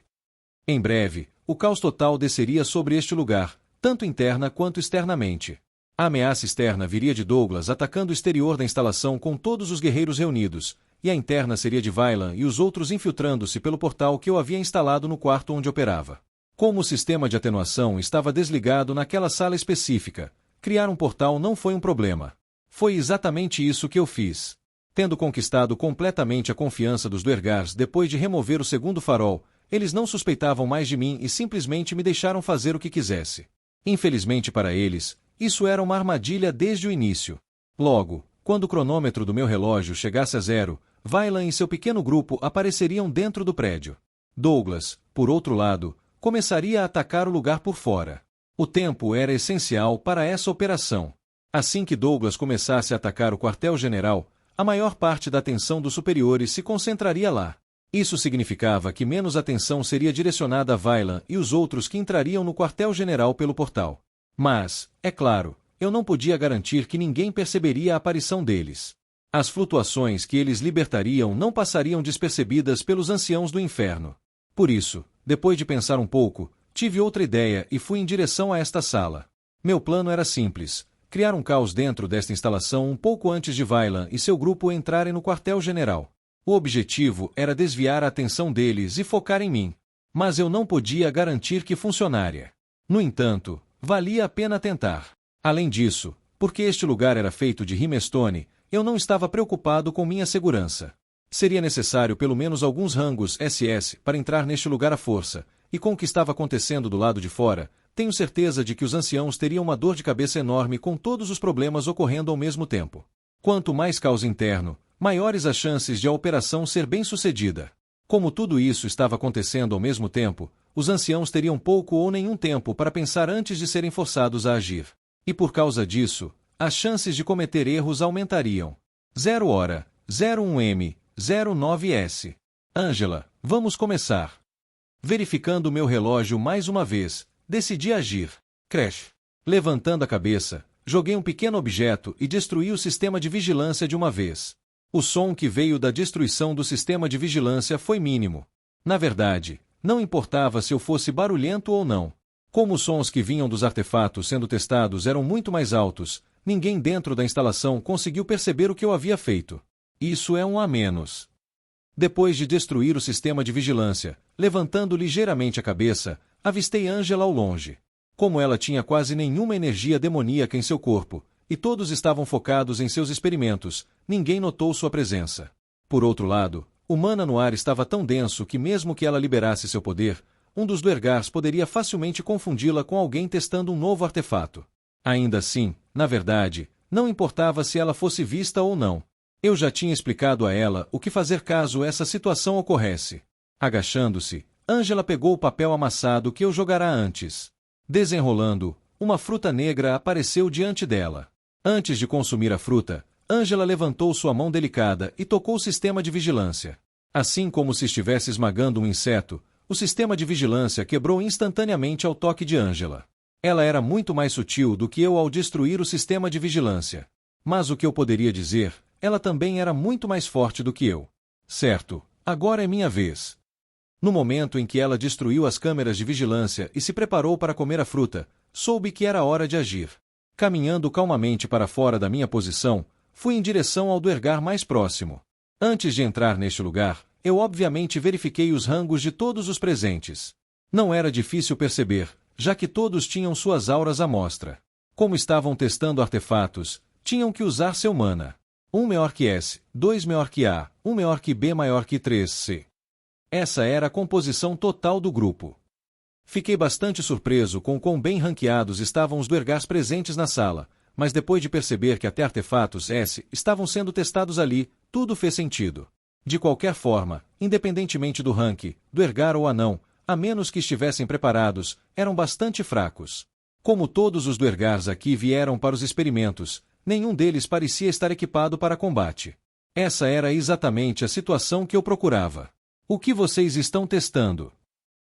Em breve, o caos total desceria sobre este lugar, tanto interna quanto externamente. A ameaça externa viria de Douglas atacando o exterior da instalação com todos os guerreiros reunidos, e a interna seria de Vaillant e os outros infiltrando-se pelo portal que eu havia instalado no quarto onde operava. Como o sistema de atenuação estava desligado naquela sala específica, criar um portal não foi um problema. Foi exatamente isso que eu fiz. Tendo conquistado completamente a confiança dos Duergars depois de remover o segundo farol, eles não suspeitavam mais de mim e simplesmente me deixaram fazer o que quisesse. Infelizmente para eles, isso era uma armadilha desde o início. Logo, quando o cronômetro do meu relógio chegasse a 0, Vaillant e seu pequeno grupo apareceriam dentro do prédio. Douglas, por outro lado, começaria a atacar o lugar por fora. O tempo era essencial para essa operação. Assim que Douglas começasse a atacar o quartel-general, a maior parte da atenção dos superiores se concentraria lá. Isso significava que menos atenção seria direcionada a Vaillant e os outros que entrariam no quartel-general pelo portal. Mas, é claro, eu não podia garantir que ninguém perceberia a aparição deles. As flutuações que eles libertariam não passariam despercebidas pelos anciãos do inferno. Por isso, depois de pensar um pouco, tive outra ideia e fui em direção a esta sala. Meu plano era simples: criar um caos dentro desta instalação um pouco antes de Vaillant e seu grupo entrarem no quartel-general. O objetivo era desviar a atenção deles e focar em mim. Mas eu não podia garantir que funcionaria. No entanto, valia a pena tentar. Além disso, porque este lugar era feito de Rimestone, eu não estava preocupado com minha segurança. Seria necessário pelo menos alguns rangos SS para entrar neste lugar à força, e com o que estava acontecendo do lado de fora, tenho certeza de que os anciãos teriam uma dor de cabeça enorme com todos os problemas ocorrendo ao mesmo tempo. Quanto mais caos interno, maiores as chances de a operação ser bem-sucedida. Como tudo isso estava acontecendo ao mesmo tempo, os anciãos teriam pouco ou nenhum tempo para pensar antes de serem forçados a agir. E por causa disso, as chances de cometer erros aumentariam. 0 hora, 01M, 09S. Angela, vamos começar. Verificando meu relógio mais uma vez, decidi agir. Crash. Levantando a cabeça, joguei um pequeno objeto e destruí o sistema de vigilância de uma vez. O som que veio da destruição do sistema de vigilância foi mínimo. Na verdade, não importava se eu fosse barulhento ou não. Como os sons que vinham dos artefatos sendo testados eram muito mais altos, ninguém dentro da instalação conseguiu perceber o que eu havia feito. Isso é um a menos. Depois de destruir o sistema de vigilância, levantando ligeiramente a cabeça, avistei Angela ao longe. Como ela tinha quase nenhuma energia demoníaca em seu corpo, e todos estavam focados em seus experimentos, ninguém notou sua presença. Por outro lado, o mana no ar estava tão denso que mesmo que ela liberasse seu poder, um dos Duergars poderia facilmente confundi-la com alguém testando um novo artefato. Ainda assim, na verdade, não importava se ela fosse vista ou não. Eu já tinha explicado a ela o que fazer caso essa situação ocorresse. Agachando-se, Angela pegou o papel amassado que eu jogara antes. Desenrolando, uma fruta negra apareceu diante dela. Antes de consumir a fruta, Angela levantou sua mão delicada e tocou o sistema de vigilância. Assim como se estivesse esmagando um inseto, o sistema de vigilância quebrou instantaneamente ao toque de Angela. Ela era muito mais sutil do que eu ao destruir o sistema de vigilância. Mas o que eu poderia dizer, ela também era muito mais forte do que eu. Certo, agora é minha vez. No momento em que ela destruiu as câmeras de vigilância e se preparou para comer a fruta, soube que era hora de agir. Caminhando calmamente para fora da minha posição, fui em direção ao Duergar mais próximo. Antes de entrar neste lugar, eu obviamente verifiquei os rangos de todos os presentes. Não era difícil perceber, já que todos tinham suas auras à mostra. Como estavam testando artefatos, tinham que usar seu mana. 1 maior que S, 2 maior que A, 1 maior que B maior que 3C. Essa era a composição total do grupo. Fiquei bastante surpreso com quão bem ranqueados estavam os Duergars presentes na sala, mas depois de perceber que até artefatos S estavam sendo testados ali, tudo fez sentido. De qualquer forma, independentemente do rank, Duergar ou anão, a menos que estivessem preparados, eram bastante fracos. Como todos os Duergars aqui vieram para os experimentos, nenhum deles parecia estar equipado para combate. Essa era exatamente a situação que eu procurava. O que vocês estão testando?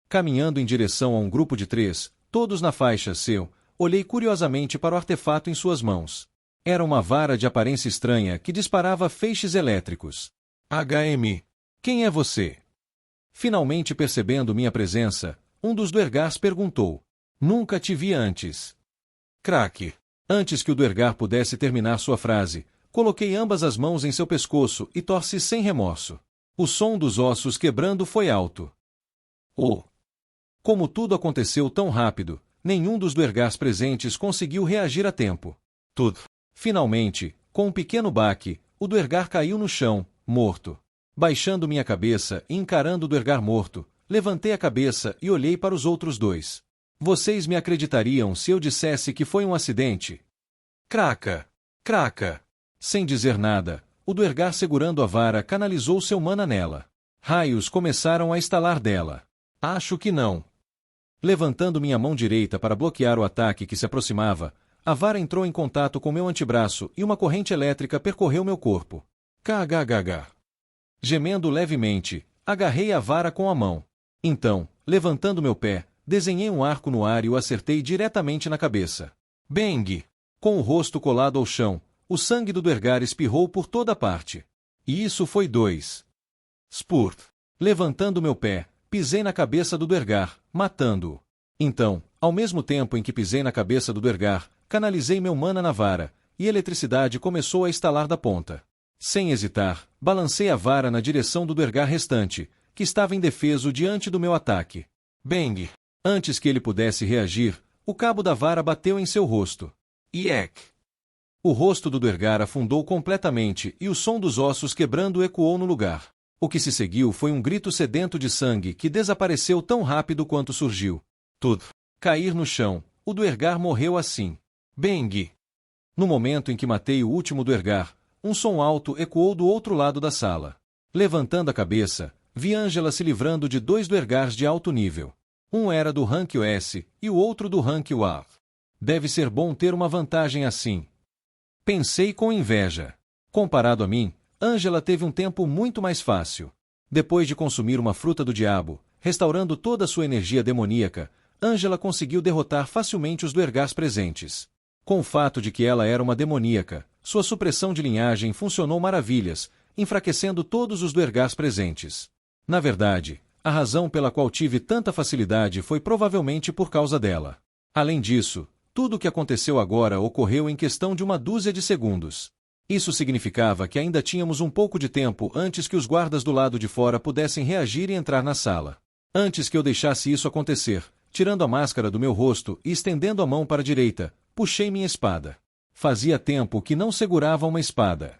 Caminhando em direção a um grupo de 3, todos na faixa C, olhei curiosamente para o artefato em suas mãos. Era uma vara de aparência estranha que disparava feixes elétricos. HM. Quem é você? Finalmente percebendo minha presença, um dos Duergars perguntou. Nunca te vi antes. Craque. Antes que o Duergar pudesse terminar sua frase, coloquei ambas as mãos em seu pescoço e torci sem remorso. O som dos ossos quebrando foi alto. Oh! Como tudo aconteceu tão rápido, nenhum dos Duergars presentes conseguiu reagir a tempo. Finalmente, com um pequeno baque, o Duergar caiu no chão, morto. Baixando minha cabeça e encarando o Duergar morto, levantei a cabeça e olhei para os outros dois. Vocês me acreditariam se eu dissesse que foi um acidente? Craca! Craca! Sem dizer nada, o Duergar segurando a vara canalizou seu mana nela. Raios começaram a estalar dela. Acho que não. Levantando minha mão direita para bloquear o ataque que se aproximava, a vara entrou em contato com meu antebraço e uma corrente elétrica percorreu meu corpo. KGGH. Gemendo levemente, agarrei a vara com a mão. Então, levantando meu pé, desenhei um arco no ar e o acertei diretamente na cabeça. Bang! Com o rosto colado ao chão, o sangue do Duergar espirrou por toda parte. E isso foi 2. Spurt. Levantando meu pé, pisei na cabeça do Duergar, matando-o. Então, ao mesmo tempo em que pisei na cabeça do Duergar, canalizei meu mana na vara, e a eletricidade começou a estalar da ponta. Sem hesitar, balancei a vara na direção do Duergar restante, que estava indefeso diante do meu ataque. Bang! Antes que ele pudesse reagir, o cabo da vara bateu em seu rosto. Iek! O rosto do Duergar afundou completamente e o som dos ossos quebrando ecoou no lugar. O que se seguiu foi um grito sedento de sangue que desapareceu tão rápido quanto surgiu. Tudo. Cair no chão. O Duergar morreu assim. Bang! No momento em que matei o último Duergar, um som alto ecoou do outro lado da sala. Levantando a cabeça, vi Angela se livrando de 2 Duergars de alto nível. Um era do rank S e o outro do rank A. Deve ser bom ter uma vantagem assim. Pensei com inveja. Comparado a mim, Angela teve um tempo muito mais fácil. Depois de consumir uma fruta do diabo, restaurando toda a sua energia demoníaca, Angela conseguiu derrotar facilmente os Duergars presentes. Com o fato de que ela era uma demoníaca, sua supressão de linhagem funcionou maravilhas, enfraquecendo todos os Duergars presentes. Na verdade, a razão pela qual tive tanta facilidade foi provavelmente por causa dela. Além disso, tudo o que aconteceu agora ocorreu em questão de uma dúzia de segundos. Isso significava que ainda tínhamos um pouco de tempo antes que os guardas do lado de fora pudessem reagir e entrar na sala. Antes que eu deixasse isso acontecer, tirando a máscara do meu rosto e estendendo a mão para a direita, puxei minha espada. Fazia tempo que não segurava uma espada.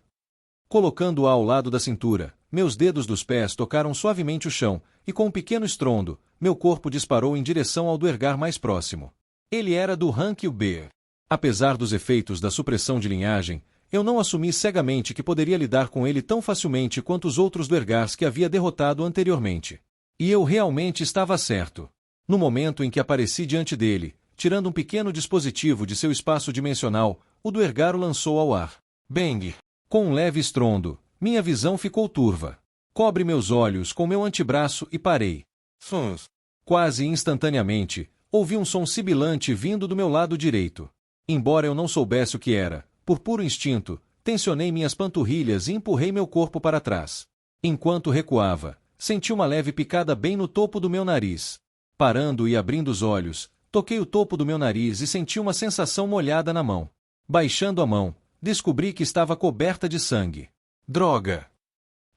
Colocando-a ao lado da cintura, meus dedos dos pés tocaram suavemente o chão, e com um pequeno estrondo, meu corpo disparou em direção ao Duergar mais próximo. Ele era do Hank Bear. Apesar dos efeitos da supressão de linhagem, eu não assumi cegamente que poderia lidar com ele tão facilmente quanto os outros Duergars que havia derrotado anteriormente. E eu realmente estava certo. No momento em que apareci diante dele, tirando um pequeno dispositivo de seu espaço dimensional, o Duergar o lançou ao ar. Bang! Com um leve estrondo, minha visão ficou turva. Cobre meus olhos com meu antebraço e parei. Sons. Quase instantaneamente, ouvi um som sibilante vindo do meu lado direito. Embora eu não soubesse o que era, por puro instinto, tensionei minhas panturrilhas e empurrei meu corpo para trás. Enquanto recuava, senti uma leve picada bem no topo do meu nariz. Parando e abrindo os olhos, toquei o topo do meu nariz e senti uma sensação molhada na mão. Baixando a mão, descobri que estava coberta de sangue. Droga!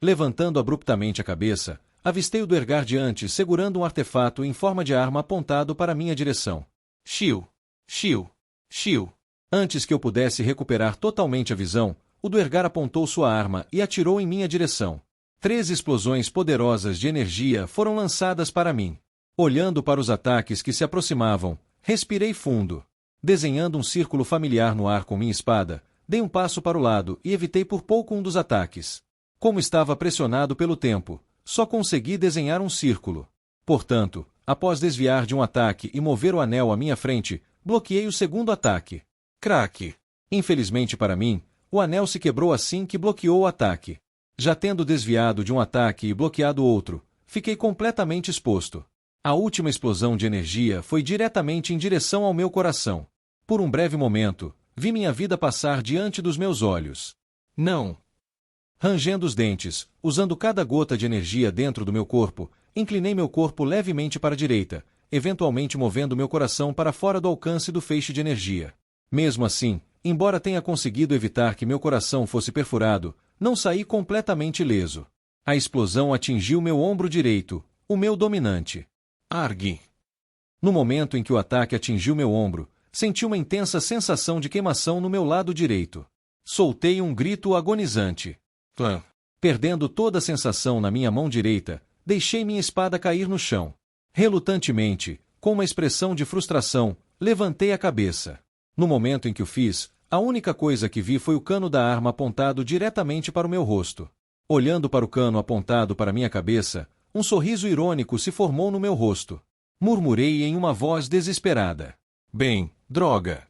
Levantando abruptamente a cabeça, avistei o Duergar de antes segurando um artefato em forma de arma apontado para minha direção. Shiu! Shiu! Shiu! Antes que eu pudesse recuperar totalmente a visão, o Duergar apontou sua arma e atirou em minha direção. 3 explosões poderosas de energia foram lançadas para mim. Olhando para os ataques que se aproximavam, respirei fundo. Desenhando um círculo familiar no ar com minha espada, dei um passo para o lado e evitei por pouco um dos ataques. Como estava pressionado pelo tempo, só consegui desenhar um círculo. Portanto, após desviar de um ataque e mover o anel à minha frente, bloqueei o segundo ataque. Crack! Infelizmente para mim, o anel se quebrou assim que bloqueou o ataque. Já tendo desviado de um ataque e bloqueado outro, fiquei completamente exposto. A última explosão de energia foi diretamente em direção ao meu coração. Por um breve momento, vi minha vida passar diante dos meus olhos. Não! Rangendo os dentes, usando cada gota de energia dentro do meu corpo, inclinei meu corpo levemente para a direita, eventualmente movendo meu coração para fora do alcance do feixe de energia. Mesmo assim, embora tenha conseguido evitar que meu coração fosse perfurado, não saí completamente ileso. A explosão atingiu meu ombro direito, o meu dominante. Arg! No momento em que o ataque atingiu meu ombro, senti uma intensa sensação de queimação no meu lado direito. Soltei um grito agonizante. Clã! Perdendo toda a sensação na minha mão direita, deixei minha espada cair no chão. Relutantemente, com uma expressão de frustração, levantei a cabeça. No momento em que o fiz, a única coisa que vi foi o cano da arma apontado diretamente para o meu rosto. Olhando para o cano apontado para minha cabeça, um sorriso irônico se formou no meu rosto. Murmurei em uma voz desesperada. Bem, droga!